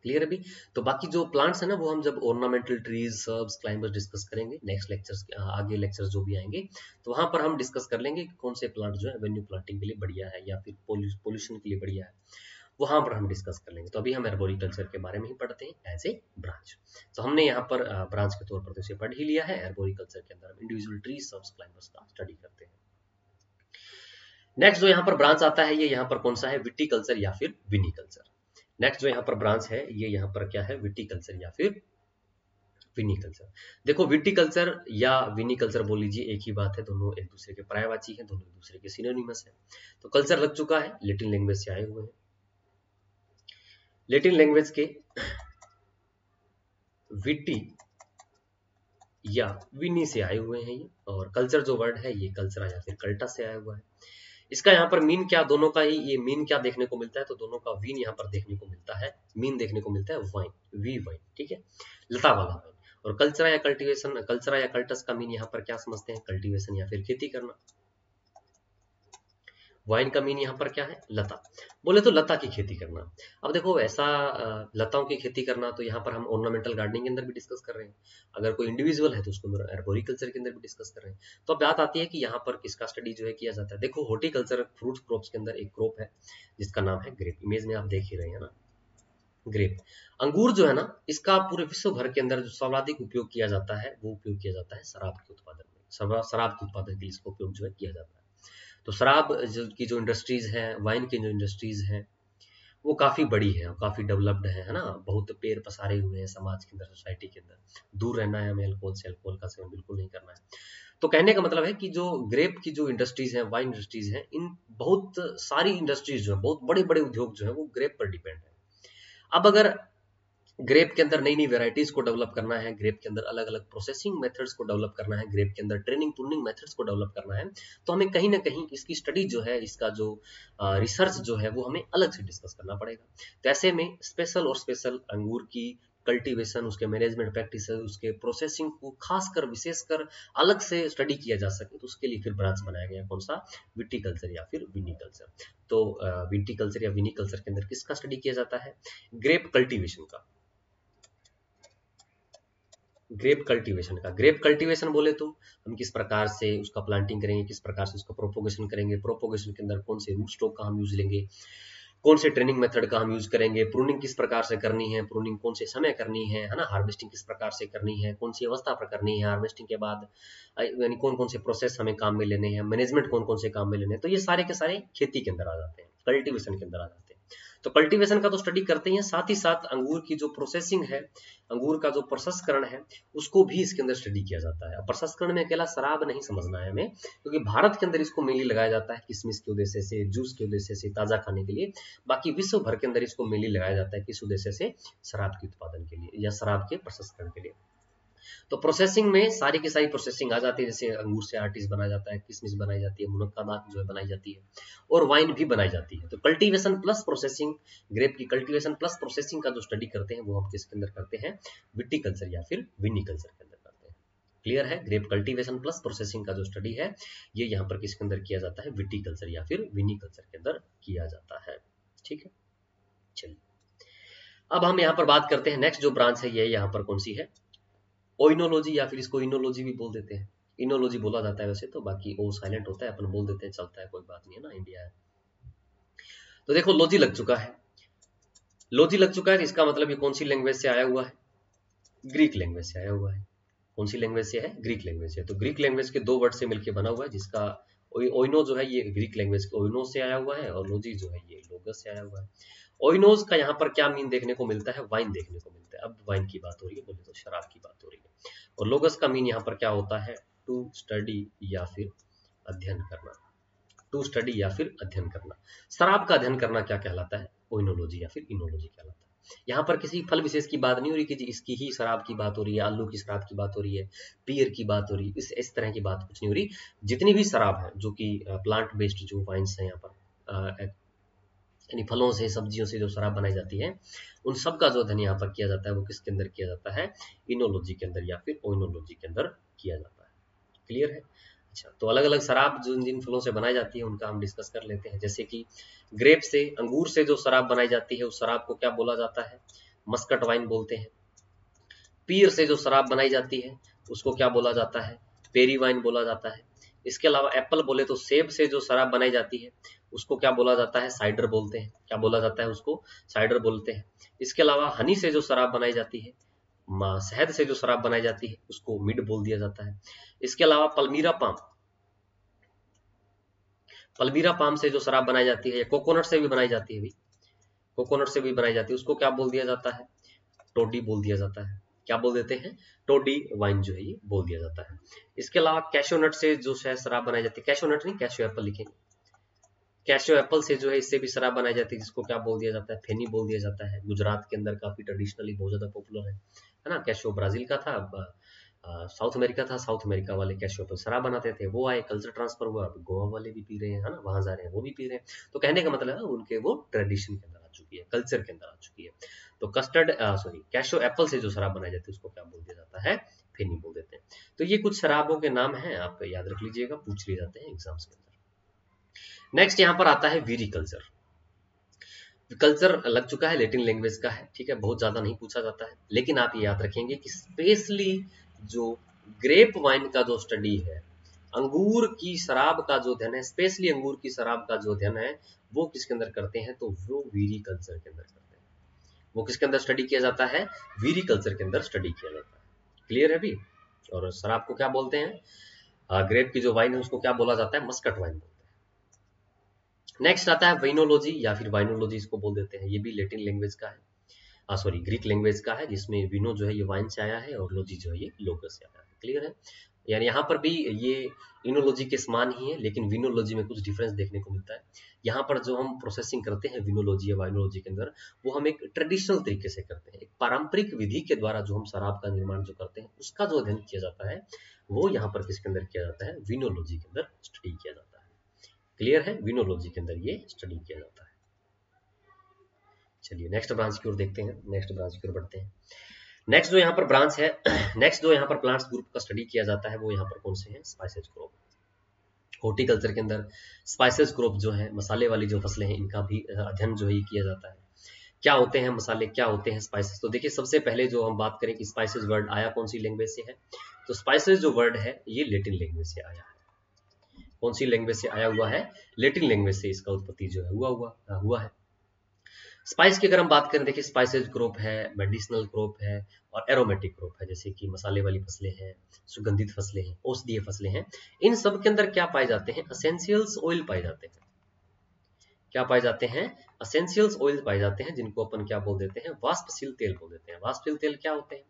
क्लियर है भी। तो बाकी जो प्लांट्स है ना वो हम जब ornamental trees, shrubs, climbers discuss करेंगे नेक्स्ट लेक्चर्स, आगे लेक्चर्स जो भी आएंगे तो वहां पर हम डिस्कस कर लेंगे कि कौन से प्लांट जो है एवेन्यू प्लांटिंग के लिए बढ़िया है या फिर पोल्यूशन के लिए बढ़िया है, वहां पर हम डिस्कस कर लेंगे। तो अभी हम एर्बोरिकल्चर के बारे में ही पढ़ते हैं एज ए ब्रांच। तो हमने यहाँ पर ब्रांच के तौर पर तो इसे पढ़ ही लिया है। एर्बोरिकल्चर के अंदर हम इंडिविजुअल ट्रीज, सर्ब्स, क्लाइंबर्स का स्टडी करते हैं। नेक्स्ट जो यहाँ पर ब्रांच आता है ये यहाँ पर कौन सा है, विटीकल्चर या फिर विनीकल्चर। नेक्स्ट जो यहाँ पर ब्रांच है ये यहाँ पर क्या है, विटीकल्चर या फिर विनीकल्चर। देखो विटीकल्चर या विनीकल्चर बोल लीजिए, एक ही बात है, दोनों एक दूसरे के पर्यायवाची हैं, दोनों एक दूसरे के सिनोनिमस है। तो कल्चर लग चुका है, लैटिन लैंग्वेज से आए हुए हैं, लैटिन लैंग्वेज के विटी या विनी से आए हुए हैं ये, और कल्चर जो वर्ड है ये कल्चरा या फिर कल्टा से आया हुआ है। इसका यहाँ पर मीन क्या, दोनों का ही ये मीन क्या देखने को मिलता है, तो दोनों का वीन यहाँ पर देखने को मिलता है, मीन देखने को मिलता है वाइन, वी वाइन, ठीक है, लता वाला वाइन। और कल्चरा या कल्टीवेशन, कल्चरा या कल्टस का मीन यहाँ पर क्या समझते हैं, कल्टीवेशन या फिर खेती करना। वाइन का मीन यहाँ पर क्या है, लता, बोले तो लता की खेती करना। अब देखो ऐसा लताओं की खेती करना तो यहाँ पर हम ऑर्नामेंटल गार्डनिंग के अंदर भी डिस्कस कर रहे हैं, अगर कोई इंडिविजुअल है तो उसको एर्बोरिकल्चर के अंदर भी डिस्कस कर रहे हैं। तो अब बात आती है कि यहाँ पर किसका स्टडी जो है किया जाता है। देखो हॉर्टिकल्चर, फ्रूट क्रॉप्स के अंदर एक क्रॉप है जिसका नाम है ग्रेप, इमेज में आप देख ही रहे हैं ना, ग्रेप। अंगूर जो है ना, इसका पूरे विश्व भर के अंदर जो सर्वाधिक उपयोग किया जाता है वो उपयोग किया जाता है शराब के उत्पादन में, शराब के उत्पादन के लिए इसका उपयोग जो है किया जाता है। तो शराब की जो इंडस्ट्रीज हैं, वाइन की जो इंडस्ट्रीज हैं वो काफी बड़ी है और काफी डेवलप्ड है ना, बहुत पेड़ पसारे हुए हैं समाज के अंदर, सोसाइटी के अंदर। दूर रहना है हमें अल्कोहल से, अल्कोहल का सेवन बिल्कुल नहीं करना है। तो कहने का मतलब है कि जो ग्रेप की जो इंडस्ट्रीज हैं, वाइन इंडस्ट्रीज हैं, इन बहुत सारी इंडस्ट्रीज जो है, बहुत बड़े बड़े उद्योग जो है वो ग्रेप पर डिपेंड है। अब अगर ग्रेप के अंदर नई नई वेराइटीज को डेवलप करना है, ग्रेप के अंदर अलग अलग प्रोसेसिंग मेथड्स को डेवलप करना है, ग्रेप के अंदर ट्रेनिंग प्रूनिंग मेथड्स को डेवलप करना है, तो हमें कहीं ना कहीं इसकी स्टडी जो है, इसका जो रिसर्च जो है वो हमें अलग से डिस्कस करना पड़ेगा। तो ऐसे में स्पेशल और स्पेशल अंगूर की कल्टीवेशन, उसके मैनेजमेंट प्रैक्टिस, उसके प्रोसेसिंग को खासकर विशेषकर अलग से स्टडी किया जा सके, तो उसके लिए फिर ब्रांच बनाया गया, कौन सा, विटीकल्चर या फिर विनीकल्चर। तो विटीकल्चर या विनीकल्चर के अंदर किसका स्टडी किया जाता है, ग्रेप कल्टीवेशन का। ग्रेप कल्टीवेशन का, ग्रेप कल्टीवेशन बोले तो हम किस प्रकार से उसका प्लांटिंग करेंगे, किस प्रकार से उसका प्रोपोगेशन करेंगे, प्रोपोगेशन के अंदर कौन से रूट स्टॉक का हम यूज लेंगे, कौन से ट्रेनिंग मेथड का हम यूज करेंगे, प्रूनिंग किस प्रकार से करनी है, प्रूनिंग कौन से समय करनी है ना, हार्वेस्टिंग किस प्रकार से करनी है, कौन सी अवस्था पर करनी है, हार्वेस्टिंग के बाद यानी कौन कौन से प्रोसेस हमें काम में लेने हैं, मैनेजमेंट कौन कौन से काम में लेने हैं। तो ये सारे के सारे खेती के अंदर आ जाते हैं, कल्टीवेशन के अंदर आ जाते हैं। तो कल्टीवेशन का तो स्टडी करते हैं, साथ ही साथ अंगूर की जो प्रोसेसिंग है, अंगूर का जो प्रसंस्करण है, उसको भी इसके अंदर स्टडी किया जाता है। प्रसंस्करण में अकेला शराब नहीं समझना है हमें, क्योंकि भारत के अंदर इसको मेनली लगाया जाता है किशमिश के उद्देश्य से, जूस के उद्देश्य से, ताजा खाने के लिए। बाकी विश्व भर के अंदर इसको मेनली लगाया जाता है किस उद्देश्य से, शराब के उत्पादन के लिए या शराब के प्रसंस्करण के लिए। तो प्रोसेसिंग में सारी की सारी प्रोसेसिंग आ जाती है, जैसे अंगूर से आर्टिस बनाया जाता है, किशमिश बनाई जाती है, मुनक्कादात जो है बनाई जाती है, और वाइन भी बनाई जाती है। तो कल्टीवेशन प्लस प्रोसेसिंग, ग्रेप की कल्टीवेशन प्लस प्रोसेसिंग का जो स्टडी करते हैं वो हम किसके अंदर करते हैं, विटीकल्चर या फिर विनीकल्चर के अंदर करते हैं। क्लियर है, ग्रेप कल्टीवेशन प्लस प्रोसेसिंग का जो स्टडी है ये यहाँ पर किसके अंदर किया जाता है, विटीकल्चर या फिर विनीकल्चर के अंदर किया जाता है। ठीक है, चलिए अब हम यहाँ पर बात करते हैं नेक्स्ट जो ब्रांच है ये यहाँ पर कौन सी है, ओइनोलॉजी, या फिर इसको इनोलॉजी भी बोल देते हैं। इनोलॉजी बोला जाता है वैसे तो, बाकी ओ साइलेंट होता है, अपन बोल देते हैं, चलता है, कोई बात नहीं है ना, इंडिया है। तो देखो लॉजी लग चुका है, लॉजी लग चुका है, इसका मतलब ये कौन सी लैंग्वेज से आया हुआ है, ग्रीक लैंग्वेज से आया हुआ है। कौन सी लैंग्वेज से है, ग्रीक लैंग्वेज से। तो ग्रीक लैंग्वेज के दो वर्ड से मिलकर बना हुआ है, जिसका ओइनो जो है ये ग्रीक लैंग्वेज के ओइनो से आया हुआ है, और लॉजी जो है ये लोगस से आया हुआ है। ओइनोज का यहाँ पर क्या मीन देखने को मिलता है, वाइन देखने को मिलता है। अब वाइन की बात हो रही है, बोले तो शराब की बात हो रही है। और लोगस का मीन यहाँ पर क्या होता है, टू स्टडी या फिर अध्ययन करना, टू स्टडी या फिर अध्ययन करना। शराब का अध्ययन करना क्या कहलाता है, ओइनोलॉजी या फिर इनोलॉजी कहलाता है। यहाँ पर किसी फल विशेष की बात नहीं हो रही कि इसकी ही शराब की बात हो रही है, आलू की शराब की बात हो रही है, पियर की बात हो रही है, इस तरह की बात कुछ नहीं हो रही। जितनी भी शराब है जो कि प्लांट बेस्ड जो वाइन्स है यहाँ पर, यानी फलों से, सब्जियों से जो शराब बनाई जाती है, उन सब का जो अध्ययन यहाँ पर किया जाता है वो किसके अंदर किया जाता है, इनोलॉजी के अंदर या फिर ओइनोलॉजी के अंदर किया जाता है। क्लियर है। अच्छा, तो अलग अलग शराब जो जिन फलों से बनाई जाती है उनका हम डिस्कस कर लेते हैं। जैसे कि ग्रेप से, अंगूर से जो शराब बनाई जाती है उस शराब को क्या बोला जाता है, मस्कट वाइन बोलते हैं। पीर से जो शराब बनाई जाती है उसको क्या बोला जाता है? पेरी वाइन बोला जाता है। इसके अलावा एप्पल बोले तो सेब से जो शराब बनाई जाती है उसको क्या बोला जाता है? साइडर बोलते हैं। क्या बोला जाता है उसको? साइडर बोलते हैं। इसके अलावा हनी से जो शराब बनाई जाती है, शहद से जो शराब बनाई जाती है उसको मिड बोल दिया जाता है। इसके अलावा पल्मीरा पाम से जो शराब बनाई जाती है, या कोकोनट से भी बनाई जाती है भी, कोकोनट से भी बनाई जाती है, उसको क्या बोल दिया जाता है? टोडी बोल दिया जाता है। क्या बोल देते हैं? टोडी वाइन जो है ये बोल दिया जाता है। इसके अलावा कैशो नट से जो है शराब बनाई जाती है, कैशो नट नहीं, कैशो एप्पल लिखेंगे, कैशो एप्पल से जो है इससे भी शराब बनाई जाती है, जिसको क्या बोल दिया जाता है? फेनी बोल दिया जाता है। गुजरात के अंदर काफी ट्रेडिशनली बहुत ज्यादा पॉपुलर है ना। कैशो ब्राजील का था, साउथ अमेरिका था, साउथ अमेरिका वाले कैशो एप्पल शराब बनाते थे, वो आए, कल्चर ट्रांसफर हुआ, गोवा वाले भी पी रहे हैं, है ना, वहां जा रहे हैं वो भी पी रहे हैं। तो कहने का मतलब है उनके वो ट्रेडिशन के अंदर आ चुकी है, कल्चर के अंदर आ चुकी है। तो कैशो एप्पल से जो शराब बनाई जाती है उसको क्या बोल दिया जाता है? फेनी बोल देते हैं। तो ये कुछ शराबों के नाम हैं, आप याद रख लीजिएगा, पूछ लिए जाते हैं एग्जाम्स के अंदर। नेक्स्ट यहाँ पर आता है वीरी कल्चर। कल्चर लग चुका है, लैटिन लैंग्वेज का है, ठीक है, बहुत ज्यादा नहीं पूछा जाता है, लेकिन आप ये याद रखेंगे कि स्पेशली जो ग्रेप वाइन का जो स्टडी है, अंगूर की शराब का जो अध्ययन है, स्पेशली अंगूर की शराब का जो अध्ययन है, वो किसके अंदर करते हैं? तो वो वीरी कल्चर के अंदर करते हैं। वो किसके अंदर स्टडी किया जाता है? वीरी कल्चर के अंदर स्टडी किया जाता है। क्लियर है भी? और शराब को क्या बोलते हैं? ग्रेप की जो वाइन है उसको क्या बोला जाता है? मस्कट वाइन बोलते हैं। नेक्स्ट आता है वाइनोलॉजी या फिर वाइनोलॉजी इसको बोल देते हैं। ये भी लैटिन लैंग्वेज का है, सॉरी ग्रीक लैंग्वेज का है, जिसमें विनो जो है ये वाइन से आया है और लॉजी जो है ये लोगस से आया है। क्लियर है? यानी यहाँ पर भी ये इनोलॉजी के समान ही है, लेकिन विनोलॉजी में कुछ डिफरेंस देखने को मिलता है। यहाँ पर जो हम प्रोसेसिंग करते हैं विनोलॉजी या वाइनोलॉजी के अंदर, वो हम एक ट्रेडिशनल तरीके से करते हैं, एक पारंपरिक विधि के द्वारा जो हम शराब का निर्माण जो करते हैं उसका जो अध्ययन किया जाता है, वो यहाँ पर किसके अंदर किया जाता है? विनोलॉजी के अंदर स्टडी किया जाता है। क्लियर है? विनोलॉजी के अंदर ये स्टडी किया जाता है। चलिए नेक्स्ट ब्रांच की ओर देखते हैं, नेक्स्ट ब्रांच की ओर बढ़ते हैं। नेक्स्ट जो यहाँ पर ब्रांच है, नेक्स्ट जो यहाँ पर प्लांट्स ग्रुप का स्टडी किया जाता है, वो यहाँ पर कौन से हैं? Spices group. हॉर्टिकल्चर के अंदर स्पाइसेस ग्रुप जो है, मसाले वाली जो फसलें हैं, इनका भी अध्ययन जो है किया जाता है। क्या होते हैं मसाले, क्या होते हैं स्पाइसेस? तो देखिए सबसे पहले जो हम बात करें कि स्पाइसेस वर्ड आया कौन सी लैंग्वेज से है, तो स्पाइसेस जो वर्ड है ये लैटिन लैंग्वेज से आया है। कौन सी लैंग्वेज से आया हुआ है? लैटिन लैंग्वेज से इसका उत्पत्ति जो है हुआ है। स्पाइस की अगर हम बात करें, देखिए स्पाइसेस ग्रुप है, मेडिसिनल ग्रुप है और एरोमेटिक ग्रुप है, जैसे कि मसाले वाली फसलें हैं, सुगंधित फसलें हैं, औषधीय फसलें हैं। इन सब के अंदर क्या पाए जाते हैं? एसेंशियल्स ऑयल पाए जाते हैं। क्या पाए जाते हैं? एसेंशियल्स ऑयल पाए जाते हैं, जिनको अपन क्या बोल देते हैं? वाष्पशील तेल बोल देते हैं। वाष्पशील तेल क्या होते हैं?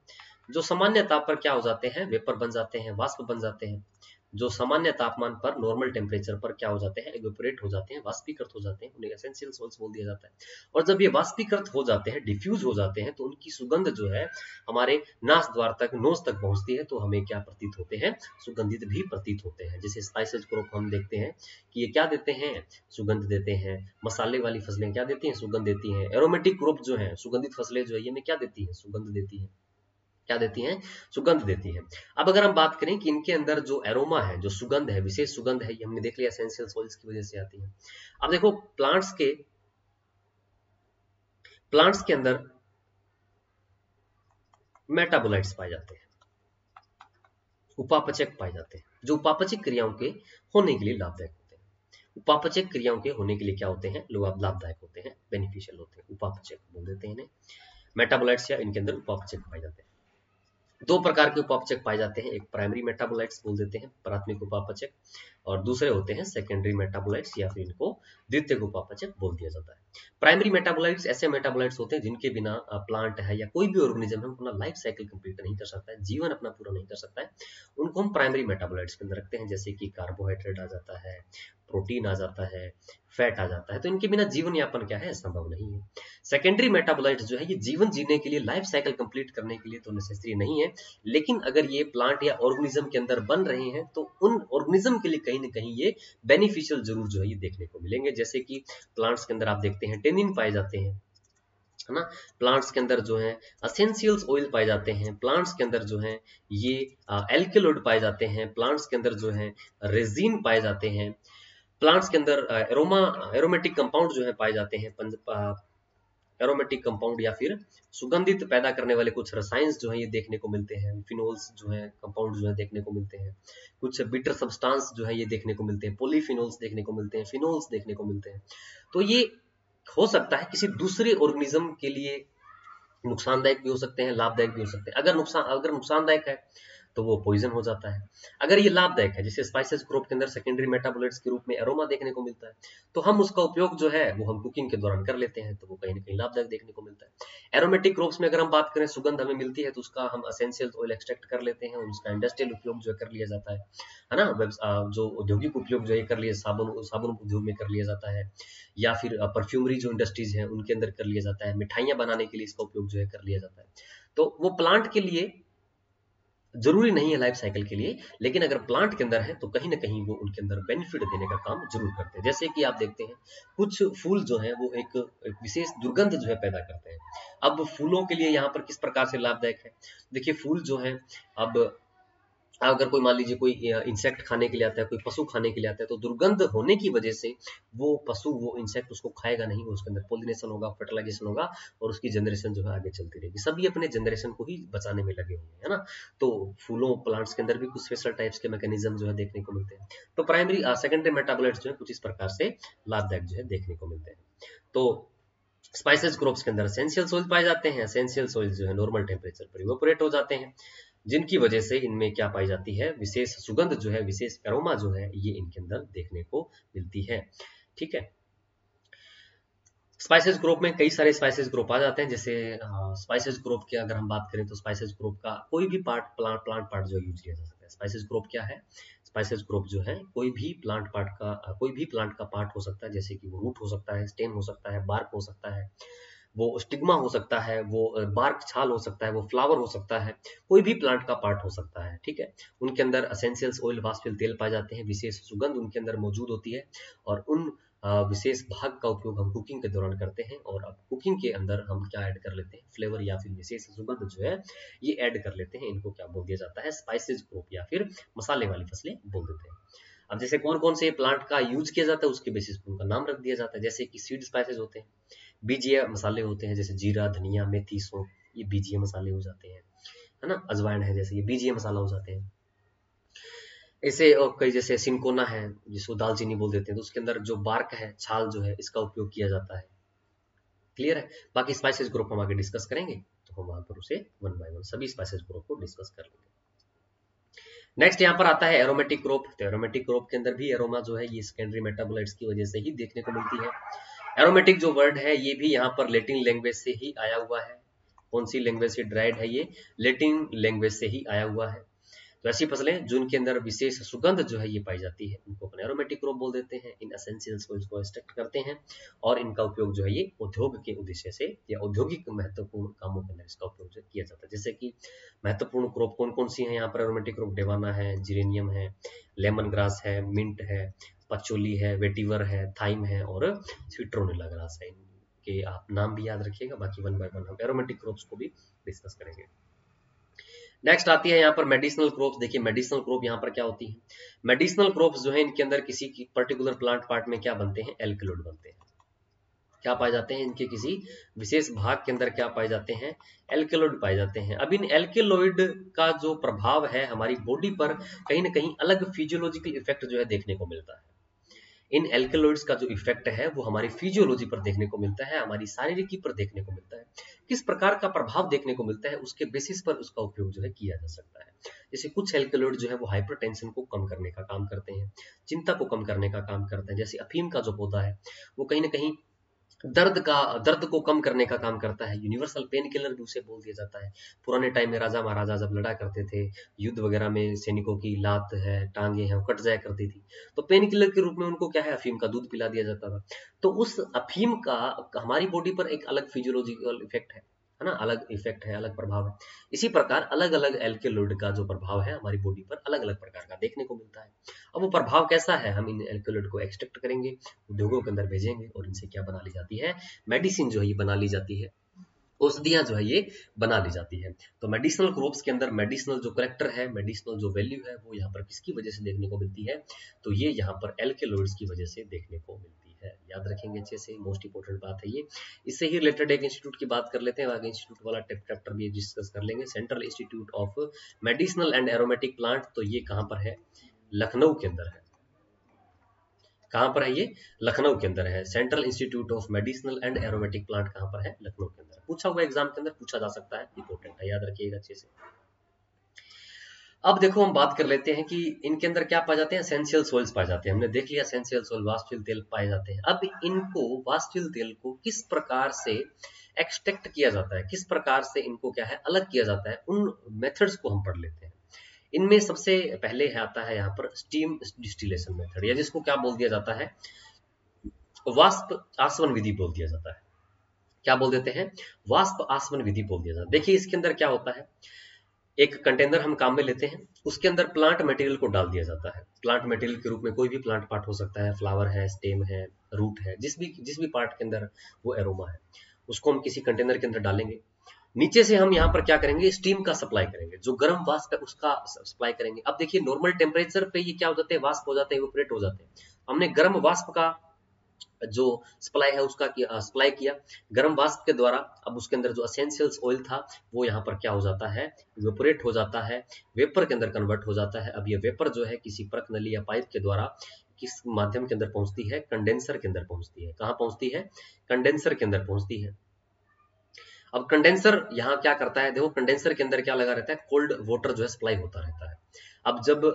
जो सामान्य ताप पर क्या हो जाते हैं? वेपर बन जाते हैं, वाष्प बन जाते हैं। जो सामान्य तापमान पर, नॉर्मल टेम्परेचर पर क्या हो जाते हैं? इवेपोरेट हो जाते हैं, वाष्पीकृत हो जाते हैं, उन्हें एसेंशियल सॉल्ट्स बोल दिया जाता है। और जब ये वाष्पीकृत हो जाते हैं, डिफ्यूज हो जाते हैं, तो उनकी सुगंध जो है हमारे नास द्वार तक, नोज तक पहुंचती है, तो हमें क्या प्रतीत होते हैं? सुगंधित भी प्रतीत होते हैं। जैसे स्पाइसेस ग्रुप हम देखते हैं कि ये क्या देते हैं? सुगंध देते हैं। मसाले वाली फसलें क्या देती हैं? सुगंध देती हैं। एरोमेटिक ग्रुप जो है, सुगंधित फसलें जो है, ये हमें क्या देती है? सुगंध देती है। क्या देती हैं? सुगंध देती है। अब अगर हम बात करें कि इनके अंदर जो एरोमा है, जो सुगंध है, विशेष सुगंध है, ये हमने देख लिया एसेंशियल सॉइल्स की वजह से आती है। अब देखो प्लांट्स के अंदर मेटाबोलाइट्स पाए जाते हैं, उपापचक पाए जाते हैं, जो उपापचक क्रियाओं के होने के लिए लाभदायक होते हैं। उपापचक क्रियाओं के होने के लिए क्या होते हैं? लाभदायक होते हैं, बेनिफिशियल होते हैं, उपापचक बोल देते हैं इन्हें। मेटाबोलाइट्स या इनके अंदर उपापचक पाए जाते हैं। दो प्रकार के उपापचक पाए जाते हैं, एक प्राइमरी मेटाबोलाइट्स बोल देते हैं, प्राथमिक उपापचक, और दूसरे होते हैं सेकेंडरी मेटाबोलाइट्स या फिर इनको द्वितीयक उपापचक बोल दिया जाता है। प्राइमरी मेटाबोलाइट्स ऐसे मेटाबोलाइट्स होते हैं जिनके बिना प्लांट है या कोई भी ऑर्गेनिज्म है अपना लाइफ साइकिल कंप्लीट नहीं कर सकता है, जीवन अपना पूरा नहीं कर सकता है, उनको हम प्राइमरी मेटाबोलाइट्स के अंदर रखते हैं। जैसे कि कार्बोहाइड्रेट आ जाता है, प्रोटीन आ जाता है, फैट आ जाता है, तो इनके बिना जीवन यापन क्या है? संभव नहीं है। सेकेंडरी मेटाबोलाइट्स जो है ये जीवन जीने के लिए, लाइफ साइकिल कंप्लीट करने के लिए तो नेसेसरी नहीं है, लेकिन अगर ये प्लांट या ऑर्गेनिज्म के अंदर बन रहे हैं तो उन ऑर्गेनिज्म के लिए कहीं ना कहीं ये बेनिफिशियल जरूर जो है ये देखने को मिलेंगे। जैसे कि प्लांट्स के अंदर आप देखते हैं टेनिन पाए जाते हैं, है ना, प्लांट्स के अंदर जो है एसेंशियल्स ऑयल पाए जाते हैं, प्लांट्स के अंदर जो है ये एल्केलॉइड पाए जाते हैं, प्लांट्स के अंदर जो है रेजिन पाए जाते हैं, प्लांट्स के अंदर एरोमेटिक कंपाउंड जो है पाए जाते हैं, एरोमेटिक कंपाउंड या फिर सुगंधित पैदा करने वाले कुछ रसायन जो है ये देखने को मिलते हैं। फिनोल्स जो है कंपाउंड जो है देखने को मिलते हैं। कुछ बिटर सब्सटेंस जो है ये देखने को मिलते हैं। पॉलीफिनोल्स देखने को मिलते हैं। फिनोल्स देखने को मिलते हैं। तो ये हो सकता है किसी दूसरे ऑर्गेनिज्म के लिए नुकसानदायक भी हो सकते हैं, लाभदायक भी हो सकते हैं। अगर नुकसानदायक है तो वो पॉइजन हो जाता है। अगर ये लाभदायक है, जैसे स्पाइसेस क्रॉप के अंदर सेकेंडरी मेटाबोलाइट्स के रूप में एरोमा देखने को मिलता है, तो हम उसका उपयोग जो है वो हम कुकिंग के दौरान कर लेते हैं, तो वो कहीं ना कहीं लाभदायक देखने को मिलता है। एरोमेटिक क्रॉप्स में अगर हम बात करें, सुगंध हमें मिलती है तो उसका हम एसेंशियल ऑयल एक्सट्रैक्ट कर लेते हैं और उसका इंडस्ट्रियल उपयोग जो कर लिया जाता है ना। जो औद्योगिक उपयोग जो है कर लिया, साबुन उद्योग में कर लिया जाता है, या फिर परफ्यूमरी जो इंडस्ट्रीज है उनके अंदर कर लिया जाता है। मिठाइयां बनाने के लिए इसका उपयोग जो है कर लिया जाता है। तो वो प्लांट के लिए जरूरी नहीं है लाइफ साइकिल के लिए, लेकिन अगर प्लांट के अंदर है तो कहीं ना कहीं वो उनके अंदर बेनिफिट देने का काम जरूर करते हैं। जैसे कि आप देखते हैं कुछ फूल जो है वो एक विशेष दुर्गंध जो है पैदा करते हैं। अब फूलों के लिए यहाँ पर किस प्रकार से लाभदायक है, देखिए फूल जो है, अब अगर कोई मान लीजिए कोई इंसेक्ट खाने के लिए आता है, कोई पशु खाने के लिए आता है, तो दुर्गंध होने की वजह से वो पशु, वो इंसेक्ट उसको खाएगा नहीं, उसके अंदर पॉलिनेशन होगा, फर्टिलाइजेशन होगा और उसकी जनरेशन जो है आगे चलती रहेगी। सभी अपने जनरेशन को ही बचाने में लगे हुए हैं, है ना। तो फूलों प्लांट्स के अंदर भी कुछ स्पेशल टाइप्स के मैकेनिज्म जो है देखने को मिलते हैं। तो प्राइमरी सेकेंडरी मेटाबोलाइट्स जो है कुछ इस प्रकार से लाभदायक जो है देखने को मिलते हैं। तो स्पाइसेस क्रॉप्स के अंदर एसेंशियल सॉइल पाए जाते हैं। एसेंशियल सॉइल जो है नॉर्मल टेम्परेचर पर इवेपोरेट हो जाते हैं, जिनकी वजह से इनमें क्या पाई जाती है, विशेष सुगंध जो है, विशेष एरोमा जो है ये इनके अंदर देखने को मिलती है। ठीक है। स्पाइसेस ग्रुप में कई सारे स्पाइसेस ग्रुप आ जाते हैं। जैसे स्पाइसेस ग्रुप की अगर हम बात करें तो स्पाइसेस ग्रुप का कोई भी पार्ट, प्लांट पार्ट जो यूज किया जा सकता है। स्पाइसेस ग्रुप क्या है, स्पाइसेस ग्रुप जो है कोई भी प्लांट पार्ट का, कोई भी प्लांट का पार्ट हो सकता है। जैसे कि वो रूट हो सकता है, स्टेम हो सकता है, बार्क हो सकता है, वो स्टिग्मा हो सकता है, वो बार्क छाल हो सकता है, वो फ्लावर हो सकता है, कोई भी प्लांट का पार्ट हो सकता है। ठीक है। उनके अंदर एसेंशियल्स ऑयल, वाष्पिल तेल पाए जाते हैं, विशेष सुगंध उनके अंदर मौजूद होती है और उन विशेष भाग का उपयोग हम कुकिंग के दौरान करते हैं। और अब कुकिंग के अंदर हम क्या ऐड कर लेते हैं, फ्लेवर या फिर विशेष सुगंध जो है ये ऐड कर लेते हैं। इनको क्या बोल दिया जाता है, स्पाइसेस ग्रुप या फिर मसाले वाली फसलें बोल देते हैं। अब जैसे कौन कौन से प्लांट का यूज किया जाता है उसके बेसिस पर उनका नाम रख दिया जाता है। जैसे कि सीड स्पाइसेस होते हैं, बीजीय मसाले होते हैं, जैसे जीरा, धनिया, मेथी, सौंफ, ये बीजीय मसाले हो जाते हैं, है ना। अजवाइन है, जैसे ये बीजीय मसाला हो जाते हैं। ऐसे और कई, जैसे सिनकोना है जिसको दालचीनी बोल देते हैं, तो उसके अंदर जो बार्क है, छाल जो है, इसका उपयोग किया जाता है। क्लियर है। बाकी स्पाइसेस ग्रुप हम आगे डिस्कस करेंगे, तो हम वहां पर उसे वन बाय वन सभी स्पाइसेस ग्रुप को डिस्कस कर लेंगे। नेक्स्ट यहाँ पर आता है एरोमेटिक क्रॉप। तो एरोमेटिक क्रॉप के अंदर भी एरोमा जो है ये सेकेंडरी मेटाबोलाइट्स की वजह से ही देखने को मिलती है। एरोमेटिक जो वर्ड है ये भी यहाँ पर लैटिन लैंग्वेज से ही आया हुआ है। कौन सी लैंग्वेज से ड्राइड है, ये लैटिन लैंग्वेज से ही आया हुआ है। तो ऐसी फसलें जिनके अंदर विशेष सुगंध जो है ये पाई जाती है उनको अपन एरोमेटिक क्रॉप बोल देते हैं। इन एसेंशियल्स को इसको एक्सट्रैक्ट करते हैं और इनका उपयोग जो है ये उद्योग के उद्देश्य से या औद्योगिक महत्वपूर्ण कामों के अंदर इसका उपयोग जो किया जाता है। जैसे कि महत्वपूर्ण क्रॉप कौन कौन सी है यहाँ पर, एरोमेटिक क्रॉप डेवाना है, जिरेनियम है, लेमन ग्रास है, मिंट है, पचोली है, वेटिवर है, थाइम है और स्वीट्रोनिला ग्रास है। इनके आप नाम भी याद रखिएगा, बाकी वन बाय वन हम एरोमेटिक क्रॉप्स को भी डिस्कस करेंगे। नेक्स्ट आती है यहाँ पर मेडिसिनल क्रॉप्स। देखिए मेडिसिनल क्रॉप यहाँ पर क्या होती है, मेडिसिनल क्रॉप्स जो है इनके अंदर किसी की पर्टिकुलर प्लांट पार्ट में क्या बनते हैं, एल्कलॉइड बनते हैं। क्या पाए जाते हैं, इनके किसी विशेष भाग के अंदर क्या पाए जाते हैं, एल्कलॉइड पाए जाते हैं। अब इन एल्कलॉइड का जो प्रभाव है हमारी बॉडी पर कहीं ना कहीं अलग फिजियोलॉजिकल इफेक्ट जो है देखने को मिलता है। इन एल्कलॉइड्स का जो इफेक्ट है वो हमारी फिजियोलॉजी पर देखने को मिलता है, हमारी शारीरिकी पर देखने को मिलता है। किस प्रकार का प्रभाव देखने को मिलता है उसके बेसिस पर उसका उपयोग जो है किया जा सकता है। जैसे कुछ एल्कलॉइड जो है वो हाइपरटेंशन को कम करने का काम करते हैं, चिंता को कम करने का काम करते हैं। जैसे अफीम का जो पौधा है वो कहीं ना कहीं दर्द को कम करने का काम करता है। यूनिवर्सल पेन किलर भी उसे बोल दिया जाता है। पुराने टाइम में राजा महाराजा जब लड़ा करते थे, युद्ध वगैरह में सैनिकों की लात है, टांगे हैं, वो कट जाया करती थी, तो पेन किलर के रूप में उनको क्या है, अफीम का दूध पिला दिया जाता था। तो उस अफीम का हमारी बॉडी पर एक अलग फिजियोलॉजिकल इफेक्ट है ना, अलग इफेक्ट है, अलग प्रभाव है। इसी प्रकार अलग अलग एल्केलॉइड का जो प्रभाव है हमारी बॉडी पर अलग अलग प्रकार का देखने को मिलता है। अब वो प्रभाव कैसा है, हम इन एल्केलॉइड को एक्सट्रैक्ट करेंगे, उद्योगों के अंदर भेजेंगे और इनसे क्या बना ली जाती है, मेडिसिन जो है ये बना ली जाती है, औषधियां जो है ये बना ली जाती है। तो मेडिसिनल क्रॉप्स के अंदर मेडिसिनल जो करेक्टर है, मेडिसिनल जो वैल्यू है वो यहाँ पर किसकी वजह से देखने को मिलती है, तो ये यहाँ पर एल्केलॉइड्स की वजह से देखने को मिलती है। है। याद रखेंगे अच्छे से, मोस्ट इंपोर्टेंट बात है ये। इससे ही रिलेटेड एक इंस्टीट्यूट की बात कर लेते हैं, आगे इंस्टीट्यूट वाला चैप्टर भी डिस्कस कर लेंगे। Central institute of medicinal and aromatic plant, तो ये कहाँ पर है? लखनऊ के अंदर है। कहाँ पर है ये? लखनऊ के अंदर है। Central institute of medicinal and aromatic plant कहाँ पर है? लखनऊ के अंदर। पूछा हुआ एग्जाम के अंदर पूछा जा सकता है, इंपॉर्टेंट है, याद रखिएगा अच्छे से। अब देखो हम बात कर लेते हैं कि इनके अंदर क्या पाए जाते हैं? एसेंशियल सॉइल्स पाए जाते हैं। हमने देख लिया एसेंशियल सॉइल, वाष्पशील तेल पाए जाते हैं। अब इनको वाष्पशील तेल को किस प्रकार से एक्सट्रैक्ट किया जाता है, किस प्रकार से इनको क्या है अलग किया जाता है, उन मेथड्स को हम पढ़ लेते हैं। इनमें सबसे पहले आता है यहाँ पर स्टीम डिस्टिलेशन मेथड, या जिसको क्या बोल दिया जाता है? वाष्प आसवन विधि बोल दिया जाता है। क्या बोल देते हैं? वाष्प आसवन विधि बोल दिया जाता है। देखिए इसके अंदर क्या होता है, एक कंटेनर हम काम में लेते हैं, उसके अंदर प्लांट मटेरियल को डाल दिया जाता है। प्लांट मटेरियल के रूप में कोई भी प्लांट पार्ट हो सकता है, फ्लावर है, स्टेम है, रूट है, जिस भी पार्ट के अंदर वो एरोमा है, उसको हम किसी कंटेनर के अंदर डालेंगे। नीचे से हम यहाँ पर क्या करेंगे? स्टीम का सप्लाई करेंगे, जो गर्म वाष्प है उसका सप्लाई करेंगे। अब देखिए नॉर्मल टेम्परेचर पे ये क्या हो जाते हैं? वाष्प हो जाते हैं, इवेपोरेट हो जाते हैं। हमने गर्म वाष्प का जो सप्लाई है उसका सप्लाई किया गर्म वाष्प के द्वारा। अब उसके अंदर जो एसेंशियल्स ऑयल था वो यहाँ पर क्या हो जाता है? इवेपोरेट हो जाता है, वेपर के अंदर कन्वर्ट हो जाता है। अब ये वेपर जो है किसी परख नली या पाइप के द्वारा किस माध्यम के अंदर पहुंचती है? कंडेंसर के अंदर पहुंचती है। कहाँ पहुंचती है? कंडेंसर के अंदर पहुंचती है। अब कंडेंसर यहाँ क्या करता है? देखो कंडेंसर के अंदर क्या लगा रहता है? कोल्ड वाटर जो है सप्लाई होता रहता है। अब जब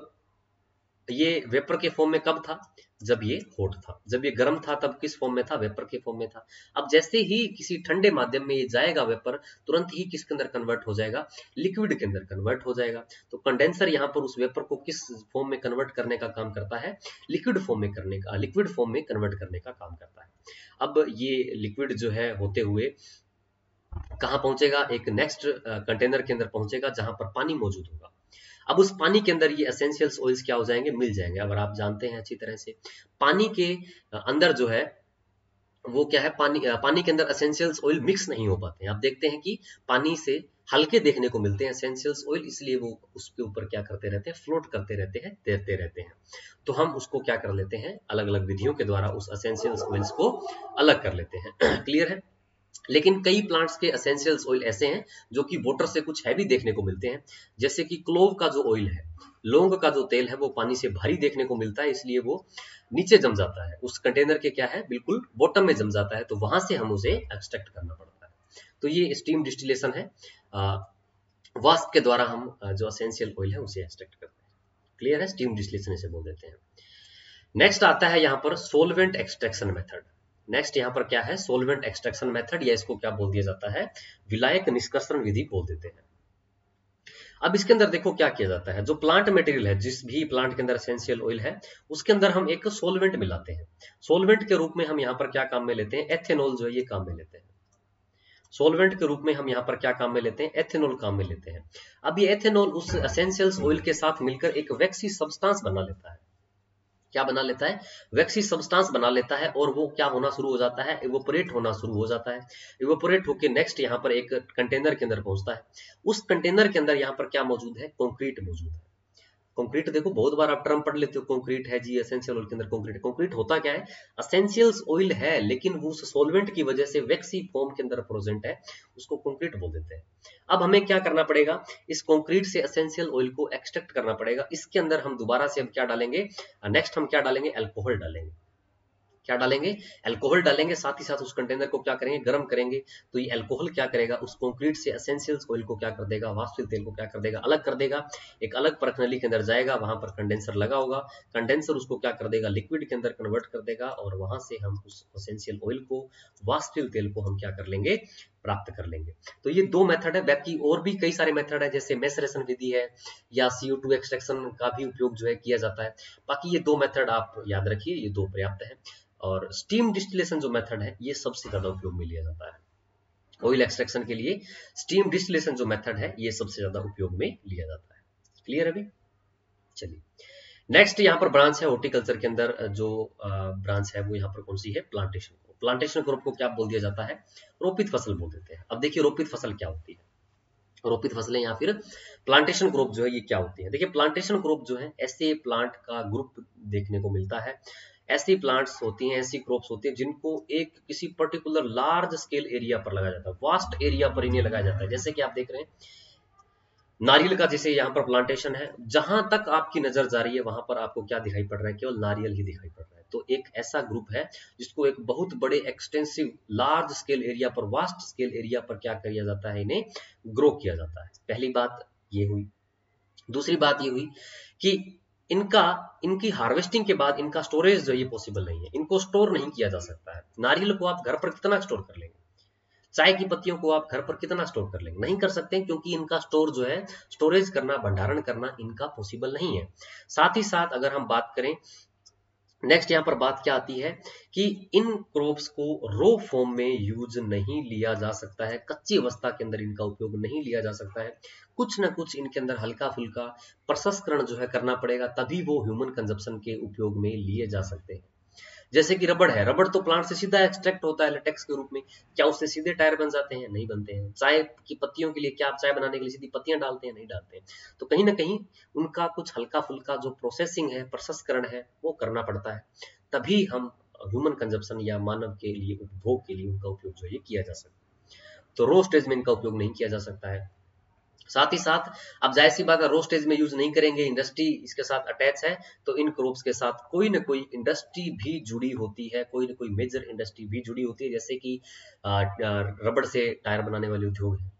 ये वेपर के फॉर्म में कब था? जब ये हॉट था। जब ये गर्म था तब किस फॉर्म में था? वेपर के फॉर्म में था। अब जैसे ही किसी ठंडे माध्यम में ये जाएगा वेपर, तुरंत ही किसके अंदर कन्वर्ट हो जाएगा? लिक्विड के अंदर कन्वर्ट हो जाएगा। तो कंडेंसर यहाँ पर उस वेपर को किस फॉर्म में कन्वर्ट करने का काम करता है? लिक्विड फॉर्म में कन्वर्ट करने का काम करता है। अब ये लिक्विड जो है होते हुए कहाँ पहुंचेगा? एक नेक्स्ट कंटेनर के अंदर पहुंचेगा जहां पर पानी मौजूद होगा। अब उस पानी के अंदर ये एसेंशियल्स ऑयल्स क्या हो जाएंगे? मिल जाएंगे। अगर आप जानते हैं अच्छी तरह से, पानी के अंदर जो है वो क्या है? पानी के अंदर एसेंशियल्स ऑयल मिक्स नहीं हो पाते हैं। आप देखते हैं कि पानी से हल्के देखने को मिलते हैं एसेंशियल्स ऑयल, इसलिए वो उसके ऊपर क्या करते रहते हैं? फ्लोट करते रहते हैं, तैरते रहते हैं। तो हम उसको क्या कर लेते हैं? अलग अलग विधियों के द्वारा उस एसेंशियल्स ऑयल्स को अलग कर लेते हैं। क्लियर है? लेकिन कई प्लांट्स के एसेंशियल्स ऑयल ऐसे हैं जो कि वाटर से कुछ हैवी देखने को मिलते हैं, जैसे कि क्लोव का जो ऑयल है, लौंग का जो तेल है, वो पानी से भारी देखने को मिलता है, इसलिए वो नीचे जम जाता है, उस कंटेनर के क्या है? बिल्कुल बॉटम में जम जाता है। तो वहां से हम उसे एक्सट्रैक्ट करना पड़ता है। तो ये स्टीम डिस्टिलेशन है, वाष्प के द्वारा हम जो एसेंशियल ऑयल है उसे एक्सट्रैक्ट करते हैं। क्लियर है? स्टीम डिस्टिलेशन इसे बोल देते हैं। नेक्स्ट आता है यहाँ पर सोलवेंट एक्सट्रैक्शन मेथड। नेक्स्ट यहाँ पर क्या है? सोलवेंट एक्सट्रैक्शन मेथड, या इसको क्या बोल दिया जाता है? विलायक निष्कर्षण विधि बोल देते हैं। अब इसके अंदर देखो क्या किया जाता है, जो प्लांट मटेरियल है, जिस भी प्लांट के अंदर एसेंशियल ऑयल है, उसके अंदर हम एक सोलवेंट मिलाते हैं। सोलवेंट के रूप में हम यहाँ पर क्या काम में लेते हैं? एथेनॉल जो है ये काम में लेते हैं। सोलवेंट के रूप में हम यहाँ पर क्या काम में लेते हैं? एथेनॉल काम में लेते हैं। अब ये एथेनॉल उस एसेंशियल ऑयल के साथ मिलकर एक वैक्सी सब्सटेंस बना लेता है। क्या बना लेता है? वैक्सी सब्सटेंस बना लेता है, और वो क्या होना शुरू हो जाता है? इवेपोरेट होना शुरू हो जाता है। इवेपोरेट होकर नेक्स्ट यहाँ पर एक कंटेनर के अंदर पहुंचता है। उस कंटेनर के अंदर यहाँ पर क्या मौजूद है? कंक्रीट मौजूद है। कंक्रीट देखो बहुत बार आप टर्म पढ़ लेते हो, कंक्रीट है जी एसेंशियल ऑयल के अंदर कंक्रीट। कंक्रीट होता क्या है? एसेंशियल्स ऑयल है, लेकिन वो उस सॉल्वेंट की वजह से वैक्सी फॉर्म के अंदर प्रेजेंट है, उसको कंक्रीट बोल देते हैं। अब हमें क्या करना पड़ेगा? इस कंक्रीट से एसेंशियल ऑयल को एक्सट्रैक्ट करना पड़ेगा। इसके अंदर हम दोबारा से हम क्या डालेंगे? नेक्स्ट हम क्या डालेंगे? अल्कोहल डालेंगे। क्या डालेंगे? अल्कोहल डालेंगे। साथ ही साथ उस कंटेनर को क्या करेंगे? गर्म करेंगे। तो ये अल्कोहल क्या करेगा? उस कंक्रीट से एसेंशियल्स ऑयल को क्या कर देगा? वाष्पशील तेल को क्या कर देगा? अलग कर देगा। एक अलग परखनली के अंदर जाएगा, वहां पर कंडेंसर लगा होगा, कंडेंसर उसको क्या कर देगा? लिक्विड के अंदर कन्वर्ट कर देगा, और वहां से हम उस एसेंशियल ऑयल को, वाष्पशील तेल को हम क्या कर लेंगे? प्राप्त कर लेंगे। तो ये दो मेथड है। बाकी और भी कई सारे मेथड है, जैसे मैसरेशन विधि है, या CO2 एक्सट्रैक्शन का भी उपयोग जो है किया जाता है। बाकी ये दो मेथड आप याद रखिए, ये दो पर्याप्त है। और स्टीम डिस्टिलेशन जो मेथड है ये सबसे ज्यादा उपयोग में लिया जाता है। ऑयल एक्सट्रैक्शन के लिए स्टीम डिस्टिलेशन जो मेथड है ये सबसे ज्यादा उपयोग में लिया जाता है। क्लियर है अभी? चलिए नेक्स्ट यहाँ पर ब्रांच है हॉर्टिकल्चर के अंदर, जो ब्रांच है वो यहाँ पर कौन सी है? प्लांटेशन। प्लांटेशन क्रॉप को क्या बोल दिया जाता है? रोपित फसल बोल देते हैं। अब देखिए रोपित फसल क्या होती है। रोपित फसलें या फिर प्लांटेशन क्रॉप जो है ये क्या होती है। देखिए प्लांटेशन क्रॉप जो है ऐसे प्लांट का ग्रुप देखने को मिलता है, ऐसी प्लांट्स होती हैं, ऐसी क्रॉप्स होती हैं जिनको एक किसी पर्टिकुलर लार्ज स्केल एरिया पर लगाया जाता है, वास्ट एरिया पर इन्हें लगाया जाता है। जैसे कि आप देख रहे हैं नारियल का जैसे यहाँ पर प्लांटेशन है, जहां तक आपकी नजर जा रही है वहां पर आपको क्या दिखाई पड़ रहा है, केवल नारियल ही दिखाई पड़ रहा है। तो एक ऐसा ग्रुप है जिसको एक बहुत बड़े एक्सटेंसिव लार्ज स्केल एरिया पर, वास्ट स्केल एरिया पर क्या किया जाता है, इन्हें ग्रो किया जाता है। पहली बात ये हुई। दूसरी बात ये हुई कि इनका इनकी हार्वेस्टिंग के बाद इनका स्टोरेज जो ये पॉसिबल नहीं है, इनको स्टोर नहीं किया जा सकता है। नारियल को आप घर पर कितना स्टोर कर लेंगे, चाय की पत्तियों को आप घर पर कितना स्टोर कर लेंगे, नहीं कर सकते, क्योंकि इनका स्टोर जो है, स्टोरेज करना, भंडारण करना इनका पॉसिबल नहीं है। साथ ही साथ अगर हम बात करें, नेक्स्ट यहाँ पर बात क्या आती है कि इन क्रॉप्स को रो फॉर्म में यूज नहीं लिया जा सकता है, कच्ची अवस्था के अंदर इनका उपयोग नहीं लिया जा सकता है। कुछ ना कुछ इनके अंदर हल्का फुल्का प्रसंस्करण जो है करना पड़ेगा, तभी वो ह्यूमन कंजप्शन के उपयोग में लिए जा सकते हैं। जैसे कि रबड़ है, रबड़ तो प्लांट से सीधा एक्सट्रैक्ट होता है लेटेक्स के रूप में, क्या उससे सीधे टायर बन जाते हैं, नहीं बनते हैं। चाय की पत्तियों के लिए क्या आप चाय बनाने के लिए सीधी पत्तियां डालते हैं, नहीं डालते हैं। तो कहीं ना कहीं उनका कुछ हल्का फुल्का जो प्रोसेसिंग है, प्रसंस्करण है, वो करना पड़ता है, तभी हम ह्यूमन कंजप्शन या मानव के लिए उपभोग के लिए उनका उपयोग जो है किया जा सकता है। तो रो स्टेज में इनका उपयोग नहीं किया जा सकता है। साथ ही साथ अब जाहिर सी बात है, रो स्टेज में यूज नहीं करेंगे, इंडस्ट्री इसके साथ अटैच है, तो इन क्रॉप्स के साथ कोई ना कोई इंडस्ट्री भी जुड़ी होती है, कोई ना कोई मेजर इंडस्ट्री भी जुड़ी होती है। जैसे कि रबड़ से टायर बनाने वाले उद्योग है,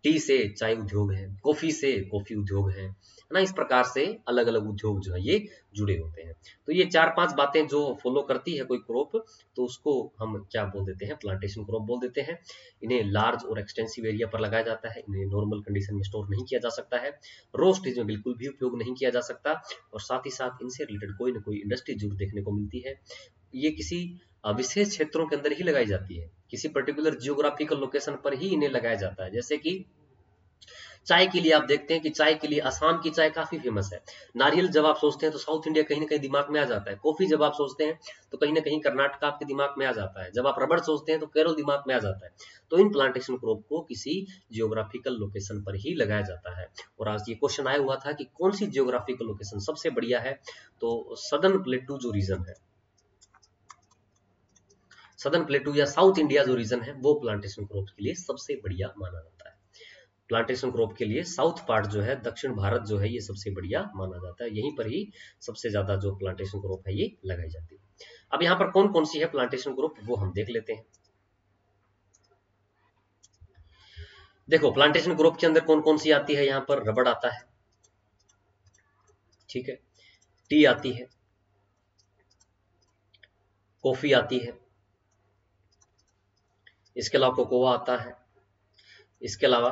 टी से चाय उद्योग है, कॉफी से कॉफी उद्योग है ना। इस प्रकार से अलग अलग उद्योग जो है ये जुड़े होते हैं। तो ये 4-5 बातें जो फॉलो करती है कोई क्रॉप, तो उसको हम क्या बोल देते हैं, प्लांटेशन क्रॉप बोल देते हैं। इन्हें लार्ज और एक्सटेंसिव एरिया पर लगाया जाता है, इन्हें नॉर्मल कंडीशन में स्टोर नहीं किया जा सकता है, रो स्टेज में बिल्कुल भी उपयोग नहीं किया जा सकता, और साथ ही साथ इनसे रिलेटेड कोई ना कोई इंडस्ट्री जरूर देखने को मिलती है। ये किसी विशेष क्षेत्रों के अंदर ही लगाई जाती है, किसी पर्टिकुलर जियोग्राफिकल लोकेशन पर ही इन्हें लगाया जाता है। जैसे कि चाय के लिए आप देखते हैं कि चाय के लिए असम की चाय काफी फेमस है। नारियल जब आप सोचते हैं तो साउथ इंडिया कहीं ना कहीं दिमाग में आ जाता है। कॉफी जब आप सोचते हैं तो कहीं ना कहीं कर्नाटक आपके दिमाग में आ जाता है। जब आप रबड़ सोचते हैं तो केरल दिमाग में आ जाता है। तो इन प्लांटेशन क्रॉप को किसी जियोग्राफिकल लोकेशन पर ही लगाया जाता है। और आज ये क्वेश्चन आया हुआ था कि कौन सी जियोग्राफिकल लोकेशन सबसे बढ़िया है, तो सदर्न प्लेटू जो रीजन है, सदर्न प्लेटू या साउथ इंडिया जो रीजन है, वो प्लांटेशन क्रॉप के लिए सबसे बढ़िया माना जाता है। प्लांटेशन क्रॉप के लिए साउथ पार्ट जो है, दक्षिण भारत जो है, ये सबसे बढ़िया माना जाता है। यहीं पर ही सबसे ज्यादा जो प्लांटेशन क्रॉप है ये लगाई जाती है। अब यहाँ पर कौन कौन सी है प्लांटेशन क्रॉप, वो हम देख लेते हैं। देखो प्लांटेशन क्रॉप के अंदर कौन कौन सी आती है, यहाँ पर रबड़ आता है, ठीक है, टी आती है, कॉफी आती है, इसके अलावा कोकोआ आता है, इसके अलावा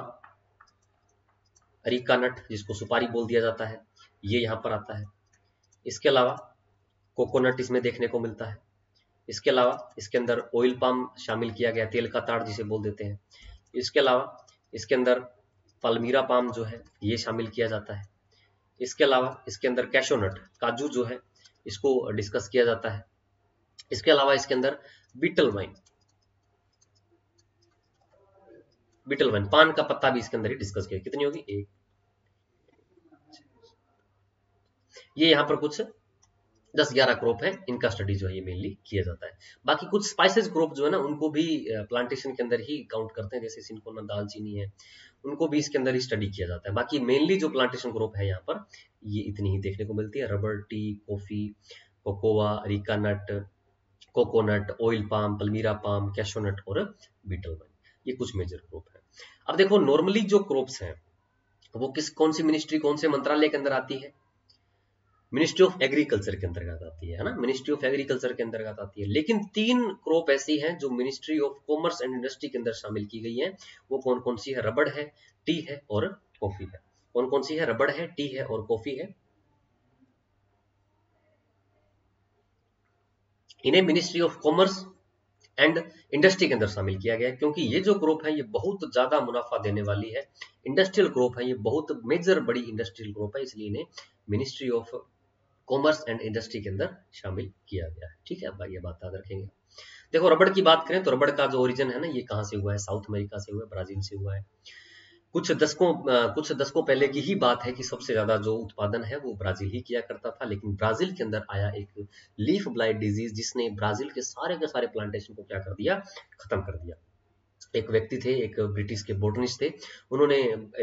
अरीका नट जिसको सुपारी बोल दिया जाता है, ये यहाँ पर आता है। इसके अलावा कोकोनट इसमें देखने को मिलता है। इसके अलावा इसके अंदर ऑयल पाम शामिल किया गया, तेल का ताड़ जिसे बोल देते हैं। इसके अलावा इसके अंदर पल्मीरा पाम जो है ये शामिल किया जाता है। इसके अलावा इसके अंदर कैशोनट, काजू जो है, इसको डिस्कस किया जाता है। इसके अलावा इसके अंदर बीटल वाइन, बीटल वाइन पान का पत्ता भी इसके अंदर ही डिस्कस किया। कितनी होगी, एक। ये यहाँ पर कुछ 10-11 क्रॉप है, इनका स्टडी जो है ये मेनली किया जाता है। बाकी कुछ स्पाइसेस क्रॉप जो है ना, उनको भी प्लांटेशन के अंदर ही काउंट करते हैं, जैसे सिनकोना, दालचीनी है, उनको भी इसके अंदर ही स्टडी किया जाता है। बाकी मेनली जो प्लांटेशन क्रॉप है यहाँ पर, ये इतनी ही देखने को मिलती है। Rubber, tea, coffee, cocoa, areca nut, coconut, oil palm, palmyra palm, cashew nut और बीटल वाइन, ये कुछ मेजर क्रॉप है। अब देखो नॉर्मली जो क्रॉप्स हैं वो कौन सी मिनिस्ट्री, कौन से मंत्रालय के अंदर आती है, मिनिस्ट्री ऑफ एग्रीकल्चर के अंतर्गत आती है ना, मिनिस्ट्री ऑफ एग्रीकल्चर के अंतर्गत आती है। लेकिन 3 क्रॉप ऐसी हैं जो ministry of commerce and industry के अंदर शामिल की गई है। वो कौन कौन सी है, रबड़ है, टी है और कॉफी है। कौन कौन सी है, रबड़ है, टी है और कॉफी है। इन्हें ministry of commerce and industry के अंदर शामिल किया गया है, क्योंकि ये जो ग्रुप है ये बहुत ज्यादा मुनाफा देने वाली है, इंडस्ट्रियल ग्रुप है, ये बहुत मेजर बड़ी इंडस्ट्रियल ग्रुप है, इसलिए इन्हें ministry of commerce and industry के अंदर शामिल किया गया है। ठीक है, अब ये बात याद रखेंगे। देखो रबड़ की बात करें तो रबड़ का जो ओरिजिन है ना, ये कहां से हुआ है, साउथ अमेरिका से हुआ है, ब्राजील से हुआ है। कुछ दशकों पहले की ही बात है कि सबसे ज्यादा जो उत्पादन है वो ब्राजील ही किया करता था, लेकिन ब्राजील के अंदर आया एक लीफ ब्लाइट डिजीज जिसने ब्राजील के सारे प्लांटेशन को क्या कर दिया, खत्म कर दिया। एक व्यक्ति थे, एक ब्रिटिश के बोटनिस्ट थे, उन्होंने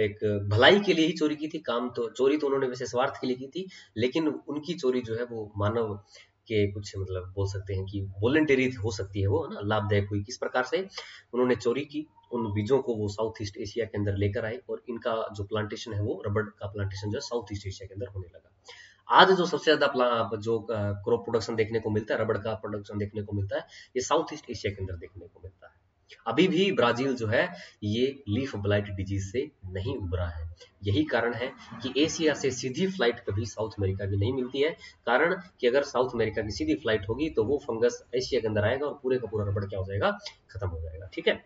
एक भलाई के लिए ही चोरी की थी। काम तो चोरी तो उन्होंने वैसे स्वार्थ के लिए की थी, लेकिन उनकी चोरी जो है वो मानव के कुछ मतलब बोल सकते हैं कि वॉलंटरी हो सकती है, वो है ना, लाभदायक हुई। किस प्रकार से उन्होंने चोरी की, उन बीजों को वो साउथ ईस्ट एशिया के अंदर लेकर आए और इनका जो प्लांटेशन है वो रबड़ का प्लांटेशन जो है साउथ ईस्ट एशिया के अंदर होने लगा। आज जो सबसे ज्यादा जो क्रॉप प्रोडक्शन देखने को मिलता है, रबड़ का प्रोडक्शन देखने को मिलता है, ये साउथ ईस्ट एशिया के अंदर देखने को मिलता है। अभी भी ब्राजील जो है ये लीफ ब्लाइट डिजीज से नहीं उबरा है। यही कारण है कि एशिया से सीधी फ्लाइट कभी साउथ अमेरिका की नहीं मिलती है। कारण कि अगर साउथ अमेरिका की सीधी फ्लाइट होगी तो वो फंगस एशिया के अंदर आएगा और पूरे का पूरा रबड़ क्या हो जाएगा, खत्म हो जाएगा। ठीक है।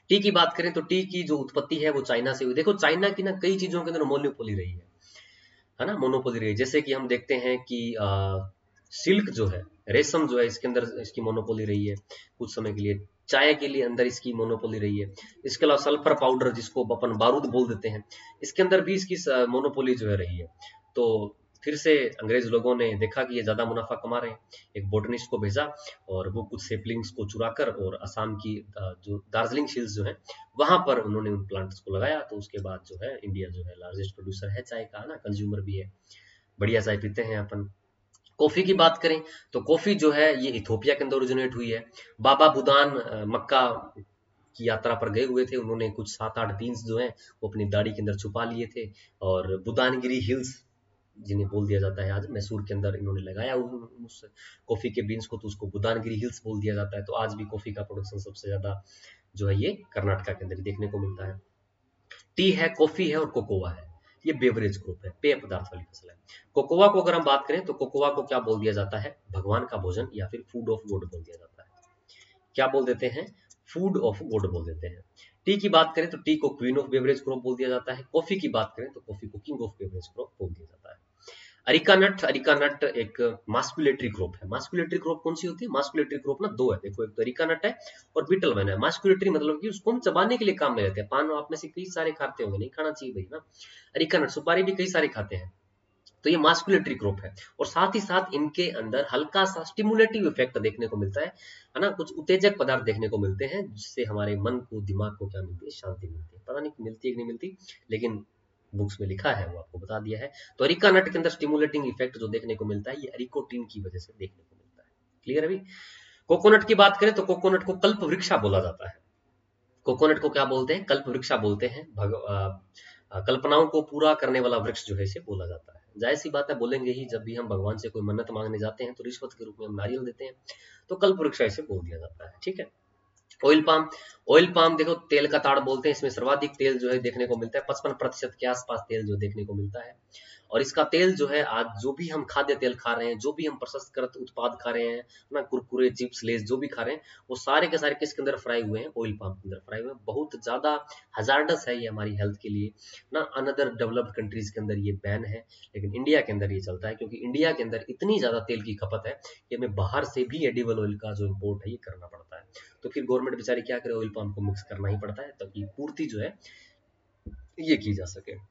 टी की बात करें तो टी की जो उत्पत्ति है वो चाइना से हुई। देखो चाइना की ना कई चीजों के अंदर मोनोपोली रही है ना, मोनोपोली रही है। जैसे कि हम देखते हैं कि सिल्क जो है, रेशम जो है, इसके अंदर इसकी मोनोपोली रही है कुछ समय के लिए। चाय के लिए अंदर इसकी मोनोपोली रही है। इसके अलावा सल्फर पाउडर जिसको अपन बारूद बोल देते हैं, इसके अंदर भी इसकी मोनोपोली जो है रही है। तो फिर से अंग्रेज लोगों ने देखा कि ये ज्यादा मुनाफा कमा रहे हैं, एक बोटनिस्ट को भेजा और वो कुछ सेपलिंग्स को चुराकर और असम की जो दार्जिलिंग हिल्स जो है वहां पर उन्होंने उन प्लांट्स को लगाया। तो उसके बाद जो है इंडिया जो है लार्जेस्ट प्रोड्यूसर है चाय का, ना, कंज्यूमर भी है, बढ़िया चाय पीते हैं अपन। कॉफी की बात करें तो कॉफी जो है ये इथोपिया के अंदर ओरिजिनेट हुई है। बाबा बुदान मक्का की यात्रा पर गए हुए थे, उन्होंने कुछ 7-8 बीन्स जो हैं वो अपनी दाढ़ी के अंदर छुपा लिए थे और बुदानगिरी हिल्स जिन्हें बोल दिया जाता है आज मैसूर के अंदर, इन्होंने लगाया उस कॉफी के बीन्स को, तो उसको बुदानगिरी हिल्स बोल दिया जाता है। तो आज भी कॉफी का प्रोडक्शन सबसे ज्यादा जो है ये कर्नाटका के अंदर देखने को मिलता है। टी है, कॉफी है और कोकोआ है, ये बेवरेज ग्रुप है, पेय पदार्थ वाली फसल है। कोकोआ को अगर हम बात करें तो कोकोआ को क्या बोल दिया जाता है, भगवान का भोजन या फिर फूड ऑफ गॉड बोल दिया जाता है। क्या बोल देते हैं, फूड ऑफ गॉड बोल देते हैं। टी की बात करें तो टी को क्वीन ऑफ बेवरेज क्रॉप बोल दिया जाता है। कॉफी की बात करें तो कॉफी को किंग ऑफ बेवरेज क्रॉप बोल दिया जाता है। अरिका नट एक मास्कुलेटरी क्रॉप है। मास्कुलेटरी क्रॉप कौन सी होती है, मास्कुलेटरी क्रॉप ना दो है, देखो, एक तो अरिका नट है और बीटल वन है। मास्कुलेटरी मतलब कि उसको हम चबाने के लिए काम में लेते हैं। पान आप में से कई सारे खाते होंगे, नहीं खाना चाहिए भाई ना। अरिका नट, सुपारी भी कई सारे खाते हैं। तो ये मास्कुलेटरी क्रॉप है और साथ ही साथ इनके अंदर हल्का सा स्टिमुलेटिव इफेक्ट देखने को मिलता है ना, कुछ उत्तेजक पदार्थ देखने को मिलते हैं जिससे हमारे मन को, दिमाग को क्या मिलती है, शांति मिलती है। पता नहीं मिलती है कि नहीं मिलती, लेकिन बुक्स में लिखा है, वो आपको बता दिया है। तो अरिका नट के अंदर स्टिमुलेटिंग इफेक्ट जो देखने को मिलता है ये अरिकोटिन की वजह से देखने को मिलता है। क्लियर है अभी। कोकोनट की बात करें तो कोकोनट को कल्प वृक्षा बोला जाता है। कोकोनट को क्या बोलते हैं, कल्प वृक्षा बोलते हैं। कल्पनाओं को पूरा करने वाला वृक्ष जो है इसे बोला जाता है। जाहिर सी बात है बोलेंगे ही, जब भी हम भगवान से कोई मन्नत मांगने जाते हैं तो रिश्वत के रूप में हम नारियल देते हैं, तो कल्प वृक्ष ऐसे बोल दिया जाता है। ठीक है। ऑयल पाम, ऑयल पाम देखो तेल का ताड़ बोलते हैं, इसमें सर्वाधिक तेल जो है देखने को मिलता है, 55% के आसपास तेल जो देखने को मिलता है। और इसका तेल जो है आज जो भी हम खाद्य तेल खा रहे हैं, जो भी हम प्रसंस्कृत उत्पाद खा रहे हैं ना, कुरकुरे, चिप्स, लेस जो भी खा रहे हैं, वो सारे के सारे किसके अंदर फ्राई हुए हैं, ऑयल पाम के अंदर फ्राई हुए हैं। बहुत ज्यादा हजार्डस है ये हमारी हेल्थ के लिए ना। अनदर डेवलप्ड कंट्रीज के अंदर ये बैन है, लेकिन इंडिया के अंदर ये चलता है क्योंकि इंडिया के अंदर इतनी ज्यादा तेल की खपत है कि हमें बाहर से भी एडिबल ऑयल का जो इम्पोर्ट है ये करना पड़ता है। तो फिर गवर्नमेंट बेचारी क्या करे, ऑयल पाम को मिक्स करना ही पड़ता है ताकि पूर्ति जो है ये की जा सके।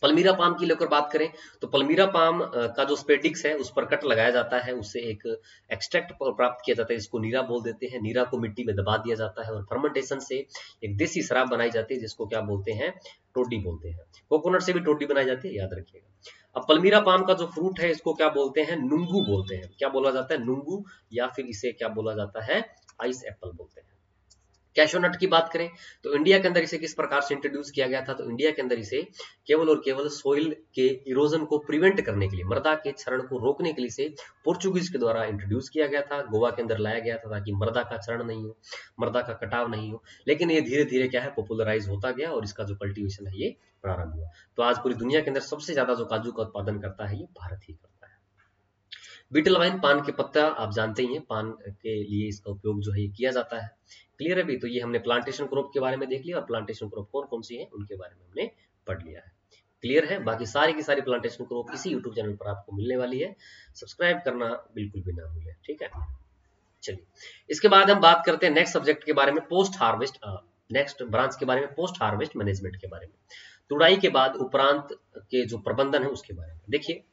पल्मीरा पाम की लेकर बात करें तो पल्मीरा पाम का जो स्पेडिक्स है उस पर कट लगाया जाता है, उससे एक एक्सट्रैक्ट प्राप्त किया जाता है, इसको नीरा बोल देते हैं। नीरा को मिट्टी में दबा दिया जाता है और फर्मेंटेशन से एक देसी शराब बनाई जाती है जिसको क्या बोलते हैं, टोडी बोलते हैं। कोकोनट से भी टोडी बनाई जाती है, याद रखिएगा। अब पल्मीरा पाम का जो फ्रूट है इसको क्या बोलते हैं, नुंगू बोलते हैं। क्या बोला जाता है, नुंगू, या फिर इसे क्या बोला जाता है, आइस एप्पल बोलते हैं। कैशोनट की बात करें तो इंडिया के अंदर इसे किस प्रकार से इंट्रोड्यूस किया गया था, तो इंडिया के अंदर इसे केवल और केवल सोइल के इरोजन को प्रिवेंट करने के लिए, मृदा के क्षरण को रोकने के लिए इसे पोर्चुगीज के द्वारा इंट्रोड्यूस किया गया था, गोवा के अंदर लाया गया था ताकि मृदा का क्षरण नहीं हो, मृदा का कटाव नहीं हो। लेकिन ये धीरे धीरे क्या है, पॉपुलराइज होता गया और इसका जो कल्टीवेशन है ये प्रारंभ हुआ। तो आज पूरी दुनिया के अंदर सबसे ज्यादा जो काजू का उत्पादन करता है ये भारत ही करता है। बीटल वाइन, पान के पत्ता आप जानते ही हैं, पान के लिए इसका उपयोग जो है ये किया जाता है। क्लियर है भी। तो ये हमने प्लांटेशन क्रॉप के बारे में देख लिया और प्लांटेशन क्रॉप कौन कौन सी है उनके बारे में हमने पढ़ लिया है। क्लियर है। बाकी सारी की सारी प्लांटेशन क्रॉप इसी यूट्यूब चैनल पर आपको मिलने वाली है, सब्सक्राइब करना बिल्कुल भी ना भूलें। ठीक है, चलिए इसके बाद हम बात करते हैं नेक्स्ट सब्जेक्ट के बारे में, पोस्ट हार्वेस्ट नेक्स्ट ब्रांच के बारे में पोस्ट हार्वेस्ट मैनेजमेंट के बारे में, तुड़ाई के बाद उपरांत के जो प्रबंधन है उसके बारे में। देखिए,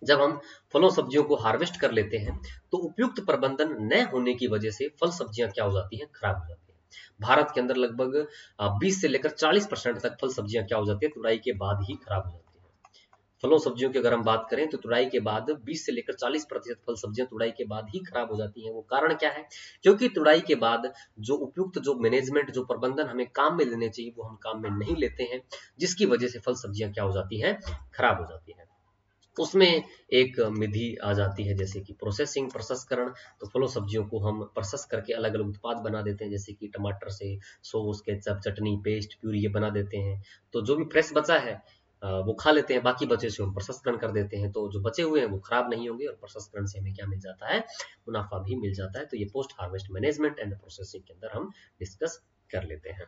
जब हम फलों सब्जियों को हार्वेस्ट कर लेते हैं तो उपयुक्त प्रबंधन न होने की वजह से फल सब्जियां क्या हो जाती हैं, खराब हो जाती हैं। भारत के अंदर लगभग 20 से लेकर 40% तक फल सब्जियां क्या हो जाती है, तुड़ाई के बाद ही खराब हो जाती है। फलों सब्जियों की अगर हम बात करें तो तुड़ाई के बाद 20 से लेकर 40% फल सब्जियां तुड़ाई के बाद ही खराब हो जाती हैं। वो कारण क्या है, क्योंकि तुड़ाई के बाद जो उपयुक्त जो मैनेजमेंट जो प्रबंधन हमें काम में लेने चाहिए वो हम काम में नहीं लेते हैं, जिसकी वजह से फल सब्जियां क्या हो जाती हैं, खराब हो जाती हैं। उसमें एक विधि आ जाती है जैसे कि प्रोसेसिंग, प्रसंस्करण। तो फलों सब्जियों को हम प्रोसेस करके अलग अलग उत्पाद बना देते हैं, जैसे कि टमाटर से सॉस, केचप, चटनी, पेस्ट, प्यूरी ये बना देते हैं। तो जो भी फ्रेश बचा है वो खा लेते हैं, बाकी बचे से हम प्रसंस्करण कर देते हैं। तो जो बचे हुए हैं वो खराब नहीं होंगे, और प्रसंस्करण से हमें क्या मिल जाता है, मुनाफा भी मिल जाता है। तो ये post harvest management and processing के अंदर हम डिस्कस कर लेते हैं।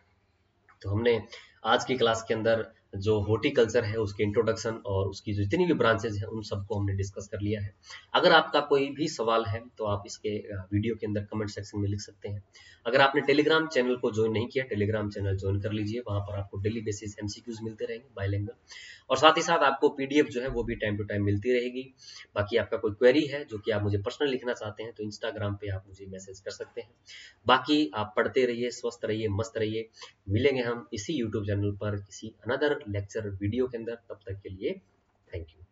तो हमने आज की क्लास के अंदर जो हॉर्टिकल्चर है उसके इंट्रोडक्शन और उसकी जो जितनी भी ब्रांचेज हैं उन सबको हमने डिस्कस कर लिया है। अगर आपका कोई भी सवाल है तो आप इसके वीडियो के अंदर कमेंट सेक्शन में लिख सकते हैं। अगर आपने टेलीग्राम चैनल को ज्वाइन नहीं किया, टेलीग्राम चैनल ज्वाइन कर लीजिए, वहां पर आपको डेली बेसिस एमसीक्यूज मिलते रहेंगे बाइलिंगुअल, और साथ ही साथ आपको पीडीएफ जो है वो भी टाइम टू टाइम मिलती रहेगी। बाकी आपका कोई क्वेरी है जो कि आप मुझे पर्सनल लिखना चाहते हैं तो इंस्टाग्राम पे आप मुझे मैसेज कर सकते हैं। बाकी आप पढ़ते रहिए, स्वस्थ रहिए, मस्त रहिए। मिलेंगे हम इसी यूट्यूब चैनल पर किसी अनदर लेक्चर वीडियो के अंदर, तब तक के लिए थैंक यू।